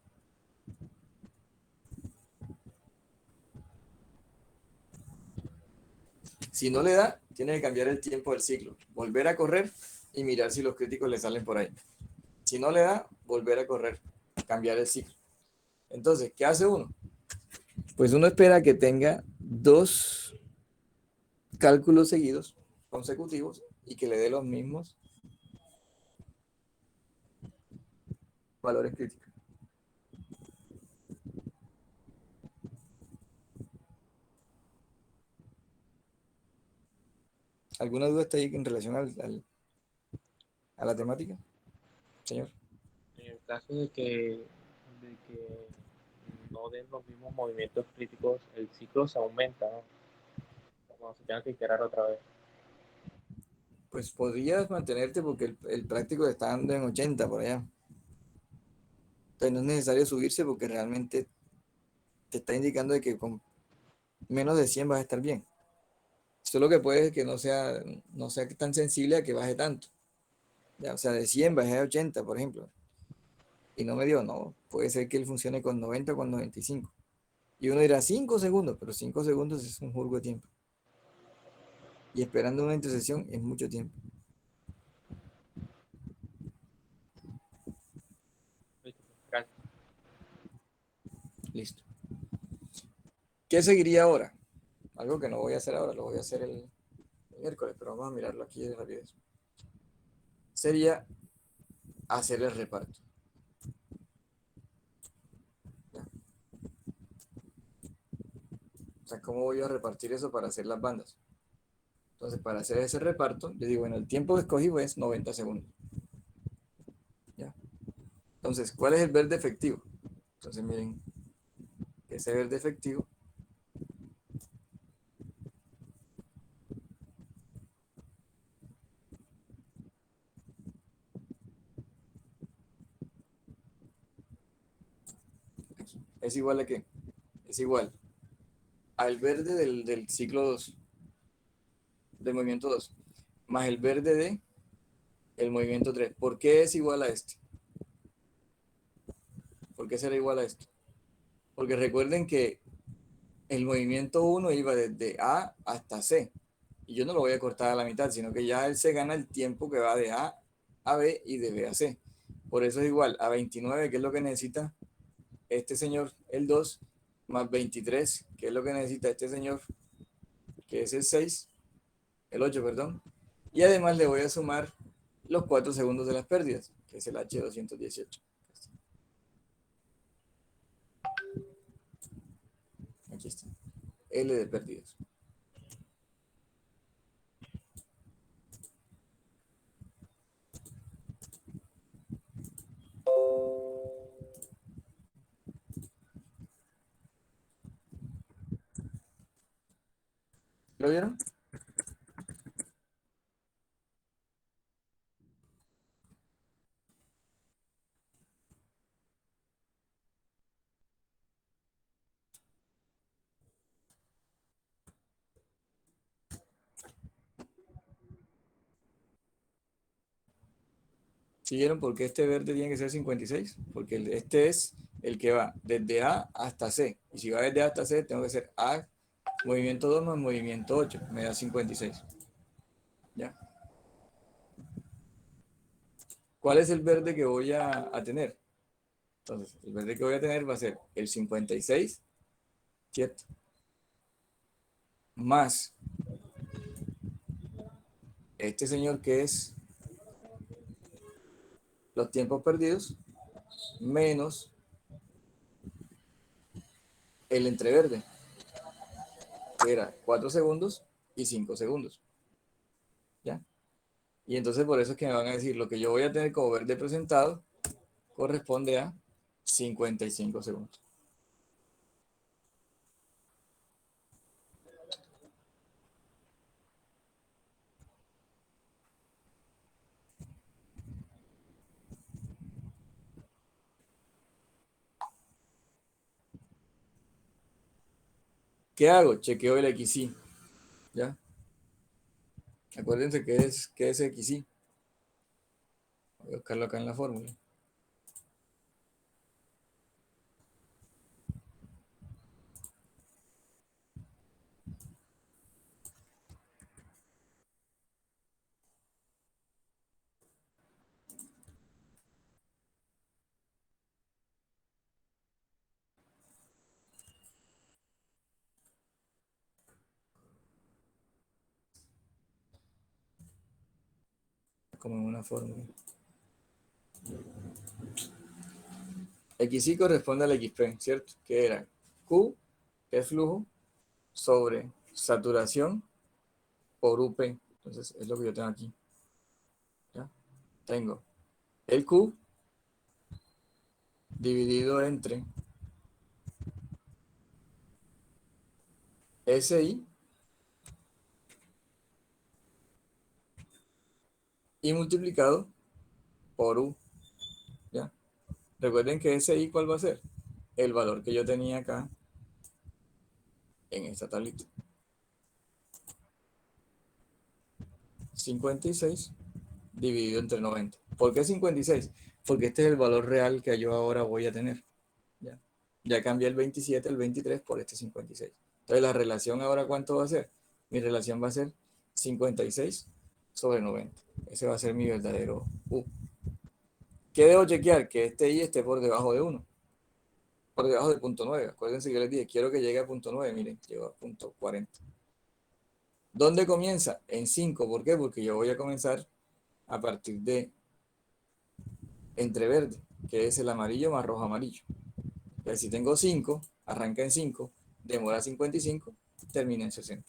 Si no le da, tiene que cambiar el tiempo del ciclo, volver a correr y mirar si los críticos le salen por ahí. Si no le da, volver a correr, cambiar el ciclo. Entonces, ¿qué hace uno? Pues uno espera que tenga dos cálculos seguidos, consecutivos, y que le dé los mismos valores críticos. ¿Alguna duda está ahí en relación a la temática, señor? En el caso de que no den los mismos movimientos críticos, el ciclo se aumenta, ¿no? Cuando se tenga que iterar otra vez. pues podrías mantenerte porque el práctico te está dando en 80 por allá. Entonces no es necesario subirse porque realmente te está indicando de que con menos de 100 vas a estar bien. Solo que puede que no sea tan sensible a que baje tanto. Ya, o sea, de 100 bajé a 80, por ejemplo. Y no me dio, no. Puede ser que él funcione con 90 o con 95. Y uno dirá 5 segundos, pero 5 segundos es un jurgo de tiempo. Y esperando una intersección es mucho tiempo. Gracias. Listo. ¿Qué seguiría ahora? Algo que no voy a hacer ahora, lo voy a hacer el miércoles, pero vamos a mirarlo aquí de rapidez. Sería hacer el reparto. ¿Ya? O sea, ¿cómo voy a repartir eso para hacer las bandas? Entonces, para hacer ese reparto, yo digo, bueno, el tiempo que escogí es 90 segundos. ¿Ya? Entonces, ¿cuál es el verde efectivo? Entonces, miren, ese verde efectivo es igual a qué? Es igual al verde del ciclo 2, del movimiento 2, más el verde de el movimiento 3. ¿Por qué es igual a este? ¿Por qué será igual a esto? Porque recuerden que el movimiento 1 iba desde A hasta C. Y yo no lo voy a cortar a la mitad, sino que ya él se gana el tiempo que va de A a B y de B a C. Por eso es igual a 29, que es lo que necesita este señor, el 2, más 23, que es lo que necesita este señor, que es el 6, el 8, perdón. Y además le voy a sumar los 4 segundos de las pérdidas, que es el H218. Aquí está. L de pérdidas. ¿Lo vieron? ¿Siguieron por qué este verde tiene que ser 56? Porque este es el que va desde A hasta C. Y si va desde A hasta C, tengo que hacer A, movimiento 2 más movimiento 8. Me da 56. ¿Ya? ¿Cuál es el verde que voy a tener? Entonces, el verde que voy a tener va a ser el 56, ¿cierto? Más este señor que es los tiempos perdidos, menos el entreverde, que era 4 segundos y 5 segundos. ¿Ya? Y entonces por eso es que me van a decir, lo que yo voy a tener como verde presentado corresponde a 55 segundos. ¿Qué hago? Chequeo el XY. ¿Ya? Acuérdense que es XY. Voy a buscarlo acá en la fórmula. Como en una fórmula. XY corresponde al XP, ¿cierto? Que era Q, que es flujo, sobre saturación por UP. Entonces es lo que yo tengo aquí. ¿Ya? Tengo el Q dividido entre SI y multiplicado por U. ¿Ya? Recuerden que ese I, ¿cuál va a ser? El valor que yo tenía acá en esta tablita. 56 dividido entre 90. ¿Por qué 56? Porque este es el valor real que yo ahora voy a tener. Ya cambié el 27, el 23 por este 56. Entonces la relación ahora, ¿cuánto va a ser? Mi relación va a ser 56 sobre 90. Ese va a ser mi verdadero U. ¿Qué debo chequear? Que este I esté por debajo de 1. Por debajo de 0.9. Acuérdense que yo les dije, quiero que llegue a 0.9. Miren, llegó a 0.40. ¿Dónde comienza? En 5. ¿Por qué? Porque yo voy a comenzar a partir de entre verde, que es el amarillo más rojo amarillo. Entonces, si tengo 5, arranca en 5, demora 55, termina en 60.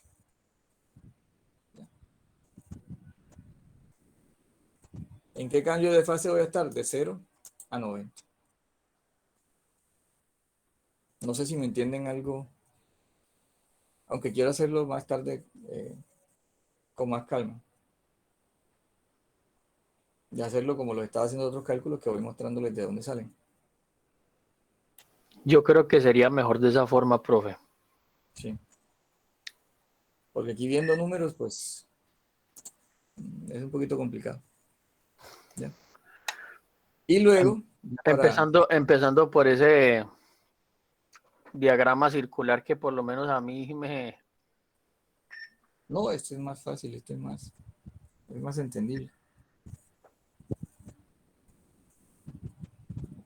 ¿En qué cambio de fase voy a estar? De 0 a 90. No sé si me entienden algo, aunque quiero hacerlo más tarde con más calma. Y hacerlo como lo estaba haciendo otros cálculos que voy mostrándoles de dónde salen. Yo creo que sería mejor de esa forma, profe. Sí. Porque aquí viendo números, pues es un poquito complicado. ¿Ya? Y luego, Empezando por ese diagrama circular que por lo menos a mí me... No, este es más fácil, este es más entendible.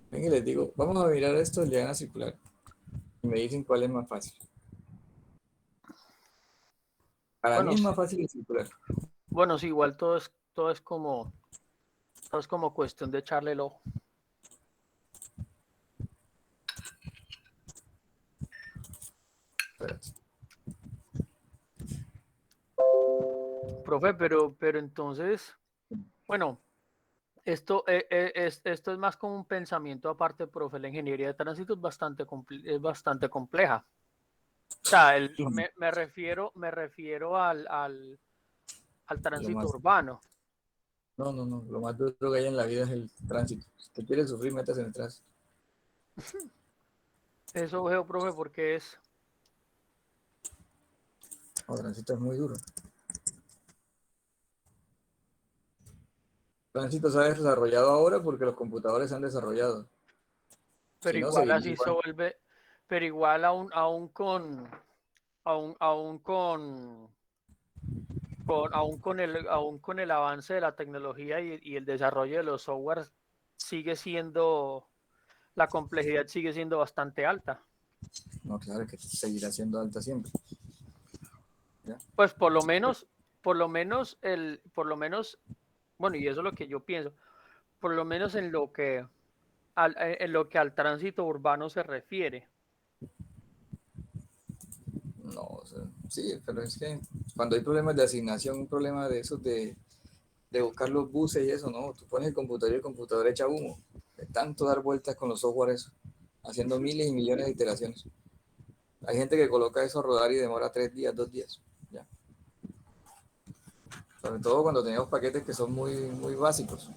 Ven y les digo, vamos a mirar esto del diagrama circular y me dicen cuál es más fácil. Para mí Bueno, es más fácil el circular. bueno, sí, igual todo es como cuestión de echarle el ojo. Espérate. Profe, pero entonces, bueno, esto es más como un pensamiento aparte, profe. La ingeniería de tránsito es bastante compleja. O sea, me refiero al Lo tránsito más, urbano. no, lo más duro que hay en la vida es el tránsito. Si te quieres sufrir, métase en el tránsito. Eso veo, profe, porque es... El tránsito es muy duro. El tránsito se ha desarrollado ahora porque los computadores se han desarrollado. Pero Si no, igual seguiría así se igual. vuelve, pero igual aún con el avance de la tecnología y el desarrollo de los softwares, la complejidad sigue siendo bastante alta. No, claro que seguirá siendo alta siempre. ¿Ya? Pues por lo menos, bueno, y eso es lo que yo pienso, por lo menos en lo que al tránsito urbano se refiere. No, o sea, sí, pero es que cuando hay problemas de asignación, un problema de esos de buscar los buses y eso, no, tú pones el computador y el computador echa humo. De tanto dar vueltas con los softwares, haciendo miles y millones de iteraciones. Hay gente que coloca eso a rodar y demora 3 días, 2 días. ¿Ya? Sobre todo cuando tenemos paquetes que son muy básicos.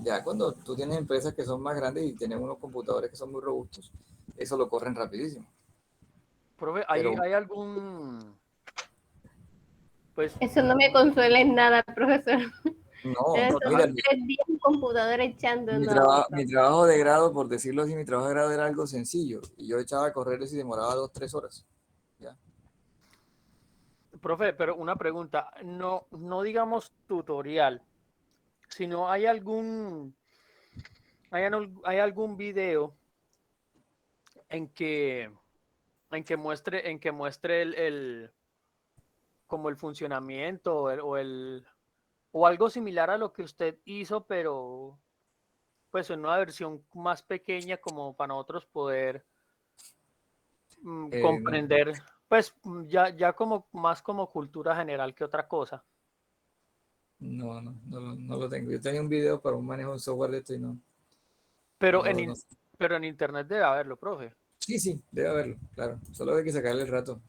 Ya cuando tú tienes empresas que son más grandes y tienen unos computadores que son muy robustos, eso lo corren rapidísimo. Profe, Pero ¿hay algún, pues, Eso no me consuela en nada, profesor. no, Son mira, 3 días un computador echando, mi, no. mi trabajo de grado, por decirlo así, mi trabajo de grado era algo sencillo. Y yo echaba a correr eso y demoraba 2, 3 horas. ¿Ya? profe, pero una pregunta, no digamos tutorial, sino hay algún video en que, muestre como el funcionamiento o algo similar a lo que usted hizo, pero pues en una versión más pequeña como para nosotros poder No, comprender, pues ya como más como cultura general que otra cosa. no lo tengo. Yo tenía un video para un manejo de software de esto y no, Pero no, no. pero en internet debe haberlo, profe. Sí, debe haberlo, claro. Solo hay que sacarle el rato.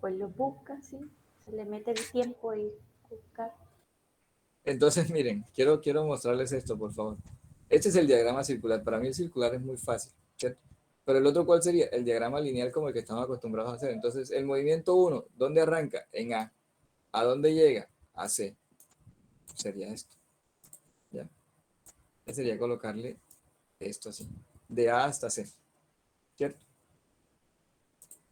Pues lo busca, sí. Se le mete el tiempo y buscar. Entonces, miren, quiero mostrarles esto, por favor. Este es el diagrama circular. Para mí el circular es muy fácil, ¿cierto? Pero el otro, ¿cuál sería? El diagrama lineal como el que estamos acostumbrados a hacer. Entonces, el movimiento 1, ¿dónde arranca? En A. ¿A dónde llega? A C. Sería esto. ¿Ya? Sería colocarle esto así. De A hasta C. ¿Cierto?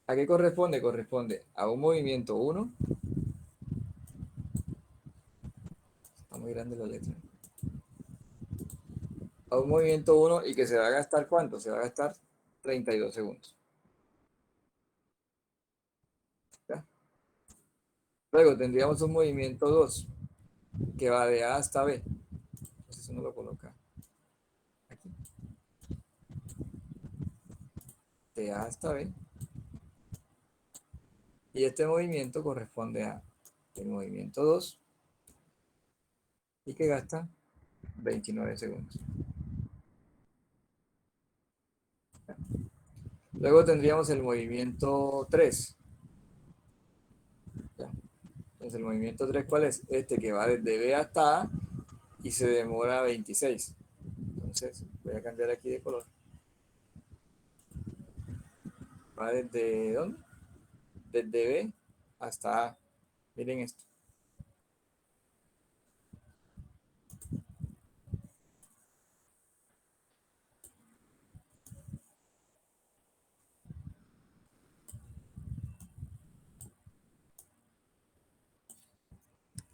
¿A qué corresponde? Corresponde a un movimiento 1. Está muy grande la letra. A un movimiento 1 y que se va a gastar ¿cuánto? Se va a gastar 32 segundos. ¿Ya? Luego tendríamos un movimiento 2 que va de A hasta B. Entonces uno lo coloca aquí. De A hasta B. Y este movimiento corresponde a el movimiento 2 y que gasta 29 segundos. Luego tendríamos el movimiento 3. ¿Ya? Entonces el movimiento 3, ¿cuál es? Este que va desde B hasta A y se demora 26. Entonces voy a cambiar aquí de color. Va desde ¿dónde? Desde B hasta A. Miren esto.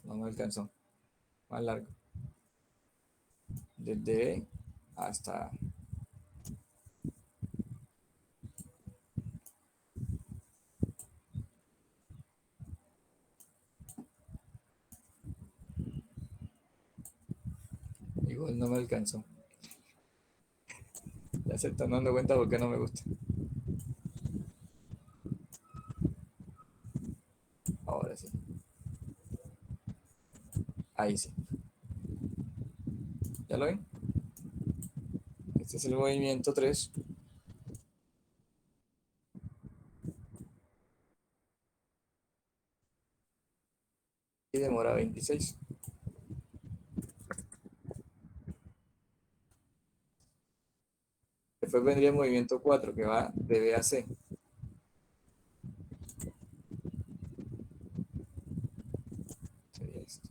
No me alcanzó. Más largo. Desde B hasta A. Igual no me alcanzó. Ya se están dando cuenta porque no me gusta. Ahora sí. Ahí sí. ¿Ya lo ven? Este es el movimiento 3. Y demora 26. Después vendría el movimiento 4 que va de B a C. Sería esto.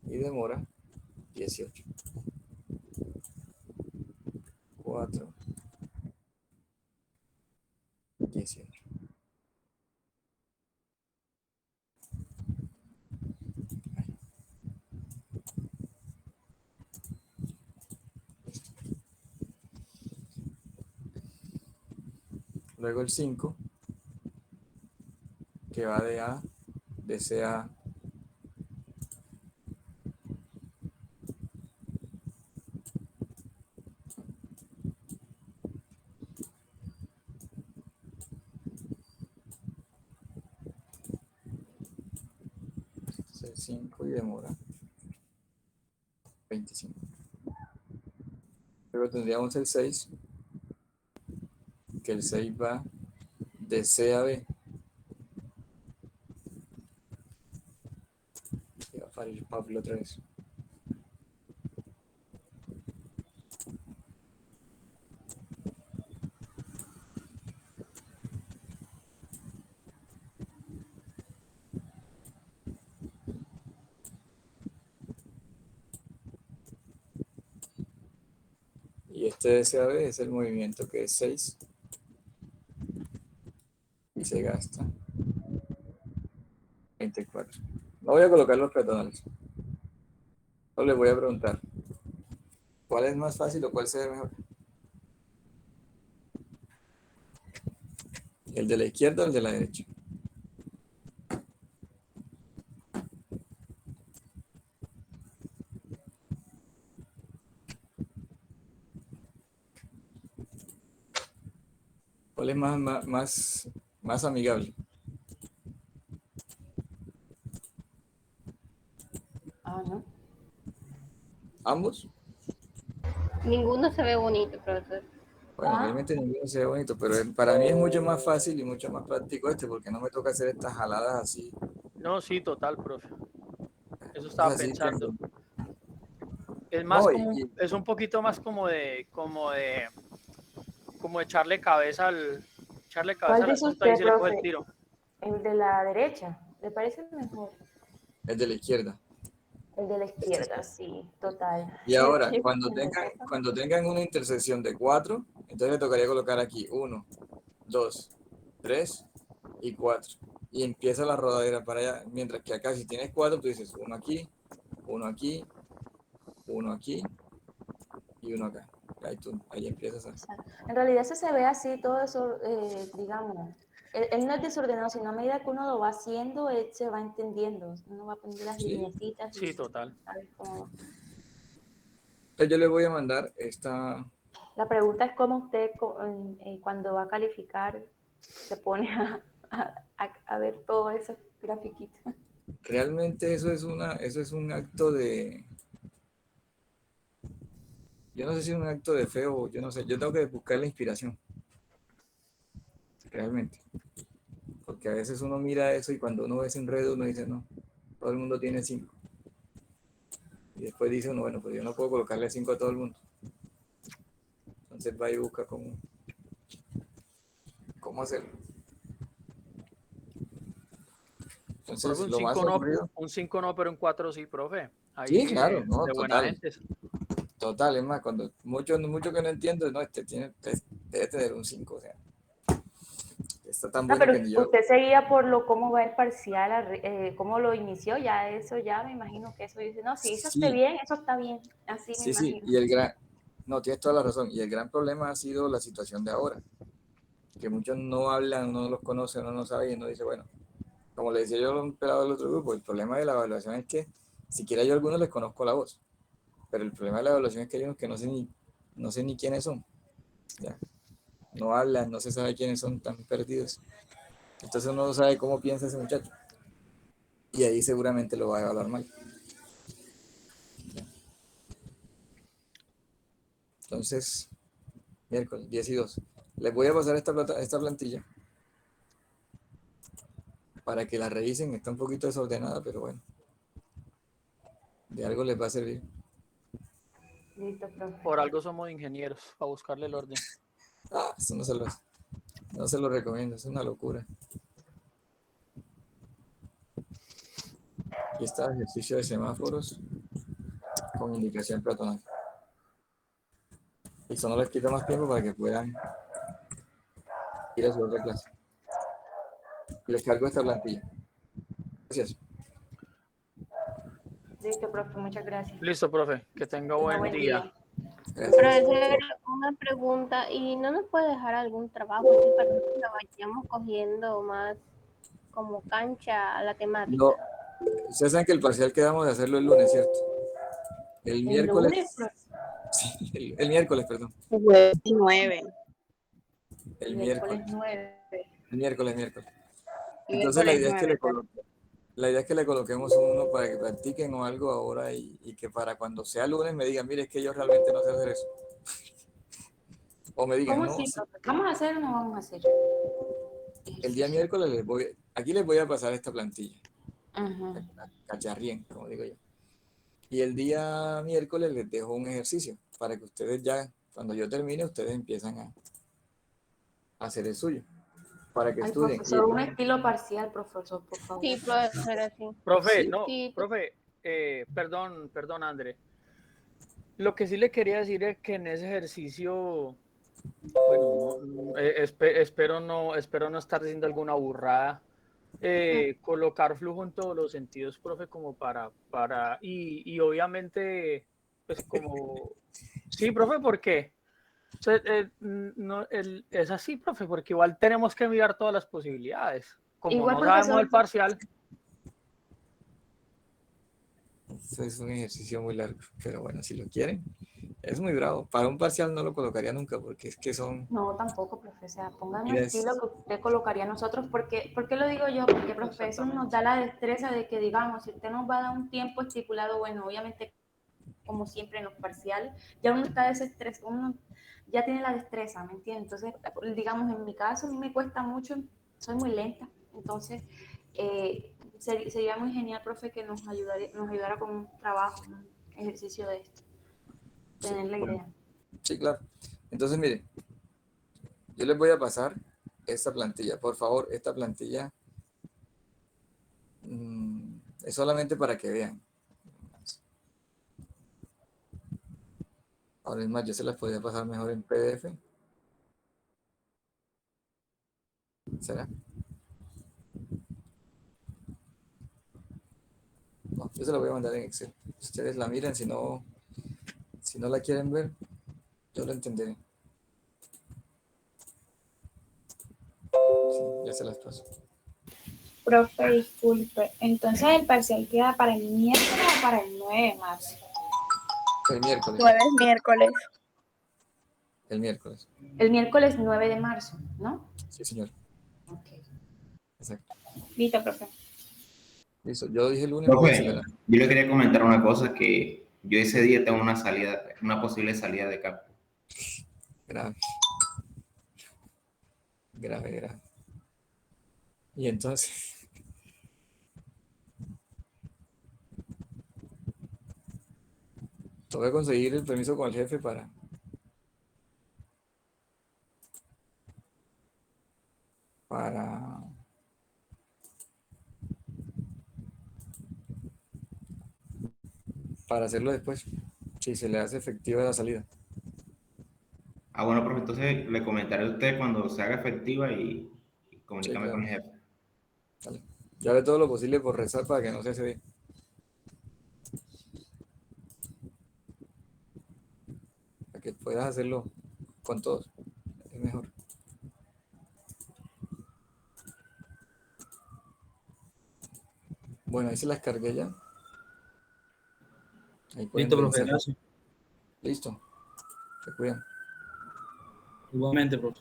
Y demora 18. 4. 18. Luego el 5, que va de C a este es el 5 y demora 25. Luego tendríamos el 6, que el 6 va de C a B. Y va a parir Pablo otra vez. Y este de C a B es el movimiento que es 6 y se gasta 24. No voy a colocar los peatonales. Solo les voy a preguntar, ¿cuál es más fácil o cuál se ve mejor? ¿El de la izquierda o el de la derecha? ¿Cuál es más amigable? Ah, ¿no? ¿Ambos? Ninguno se ve bonito, profesor. Bueno, realmente ninguno se ve bonito, pero para mí es mucho más fácil y mucho más práctico este, porque no me toca hacer estas jaladas así No, sí, total, profe. Eso estaba Así que, pensando. Es más no, como, es un poquito más como de echarle cabeza ¿Cuál al dice asunto, ahí usted, se le coge el profe? tiro. El de la derecha. ¿Le parece mejor? el de la izquierda. El de la izquierda, sí, total. Y ahora, Yo cuando creo que cuando tengan una intersección de 4, entonces le tocaría colocar aquí 1, 2, 3 y 4. Y empieza la rodadera para allá. Mientras que acá, si tienes 4, tú dices uno aquí, uno aquí, uno aquí y uno acá. Ahí empiezas a... En realidad eso se ve así, todo eso, digamos, él no es desordenado, sino a medida que uno lo va haciendo, él se va entendiendo. Uno va poniendo las Sí. lineecitas Sí, y total. a ver cómo va. Entonces yo le voy a mandar esta... La pregunta es cómo usted cuando va a calificar se pone a ver todos esos grafiquitos. Realmente eso es un acto de... Yo no sé si es un acto de fe o yo no sé. Yo tengo que buscar la inspiración. Realmente. Porque a veces uno mira eso y cuando uno ve ese enredo uno dice, no, todo el mundo tiene 5. Y después dice uno, bueno, pues yo no puedo colocarle 5 a todo el mundo. Entonces va y busca cómo hacerlo. Entonces, Profe, lo más ocurrido... un 5 no, pero un 4 sí, profe. Sí, Ahí claro, no, de buena total. gente. Total, es más, cuando mucho que no entiendo, no, debe tener un 5, o sea, está tan No, bueno pero que ni yo. usted seguía por cómo va el parcial, cómo lo inició, ya eso, ya me imagino que eso dice, no, si hizo usted Sí, bien, eso está bien, así me sí, imagino. y no, tienes toda la razón, y el gran problema ha sido la situación de ahora, que muchos no hablan, no los conocen, no saben, y uno dice, bueno, como le decía yo a los pelados del otro grupo, el problema de la evaluación es que siquiera yo a algunos les conozco la voz, pero el problema de la evaluación es que hay unos que no sé ni quiénes son, ¿ya? No hablan, no se sabe quiénes son, tan perdidos. Entonces uno no sabe cómo piensa ese muchacho. Y ahí seguramente lo va a evaluar mal. Entonces, miércoles 10 y 2. Les voy a pasar esta plantilla para que la revisen. Está un poquito desordenada, pero bueno, de algo les va a servir. Listo, profe. Por algo somos ingenieros, para buscarle el orden. Ah, esto no se lo recomiendo, es una locura. Aquí está el ejercicio de semáforos con indicación peatonal. Y eso no les quita más tiempo para que puedan ir a su otra clase. Y les cargo esta plantilla. Gracias. Listo, profe, muchas gracias. Listo, profe, que tenga buen día. Gracias. Profesor, una pregunta, ¿y no nos puede dejar algún trabajo así para que lo vayamos cogiendo más como cancha a la temática? No, ustedes saben que el parcial quedamos de hacerlo el lunes, ¿cierto? El ¿El miércoles, lunes, profe? sí, el miércoles, perdón. Jueves 9. El Miércoles miércoles. 9. El miércoles. Entonces Miércoles 9. la idea es que le coloquemos uno para que practiquen o algo ahora y que para cuando sea lunes me digan, mire, es que yo realmente no sé hacer eso. O me digan, ¿Cómo no, así, sí. profe? ¿Vamos a hacer o no vamos a hacer? El día miércoles aquí les voy a pasar esta plantilla, Ajá. cacharrien, como digo yo. Y el día miércoles les dejo un ejercicio para que ustedes ya, cuando yo termine, ustedes empiezan a hacer el suyo, para que Ay, estudien. profesor, un estilo parcial, profesor, por favor. Sí, profesor, así. Profe, Sí, no, Sí, profe, perdón, André. Lo que sí le quería decir es que en ese ejercicio, bueno, espero no estar diciendo alguna burrada. Colocar flujo en todos los sentidos, profe, como y obviamente, pues como, sí, profe, ¿por qué? O sea, no, es así, profe, porque igual tenemos que mirar todas las posibilidades. Como Igual, no sabemos profesor, el parcial, eso es un ejercicio muy largo, pero bueno, si lo quieren, es muy bravo. Para un parcial no lo colocaría nunca, porque es que son, no, tampoco, profe. O sea, pongan un mira, estilo que usted colocaría a nosotros. ¿Por qué lo digo yo? Porque, profe, eso nos da la destreza de que, digamos, si usted nos va a dar un tiempo estipulado, bueno, obviamente, como siempre en los parciales, ya uno está desestresado, uno ya tiene la destreza, ¿me entiende? Entonces, digamos, en mi caso, a mí me cuesta mucho, soy muy lenta. Entonces, sería muy genial, profe, que nos ayudara con un trabajo, un ejercicio de esto. Tener la idea. Sí, claro. Entonces, miren, yo les voy a pasar esta plantilla. Por favor, esta plantilla es solamente para que vean. Ahora es más, yo se las podría pasar mejor en PDF. ¿Será? No, yo se la voy a mandar en Excel. Ustedes la miren, si no la quieren ver, yo lo entenderé. Sí, ya se las paso. Profe, disculpe. Entonces, ¿el parcial queda para el miércoles o para el 9 de marzo? El miércoles. Jueves, miércoles. El miércoles. El miércoles 9 de marzo, ¿no? Sí, señor. Ok. Exacto. Listo, profe. Listo. Yo dije el lunes, voy a Profe, acelerar. yo le quería comentar una cosa, que yo ese día tengo una posible salida de campo. Grave. Grave, grave. Y entonces, tengo que conseguir el permiso con el jefe para hacerlo después, si se le hace efectiva la salida. Ah, bueno, profe, entonces le comentaré a usted cuando se haga efectiva y Sí, comunícame claro. con el jefe. Dale. Yo haré todo lo posible por rezar para que no se dé. Para que puedas hacerlo con todos. Es mejor. Bueno, ahí se las cargué ya. Ahí pueden Listo, profe, revisar. gracias. Listo. Se cuidan. Igualmente, profe.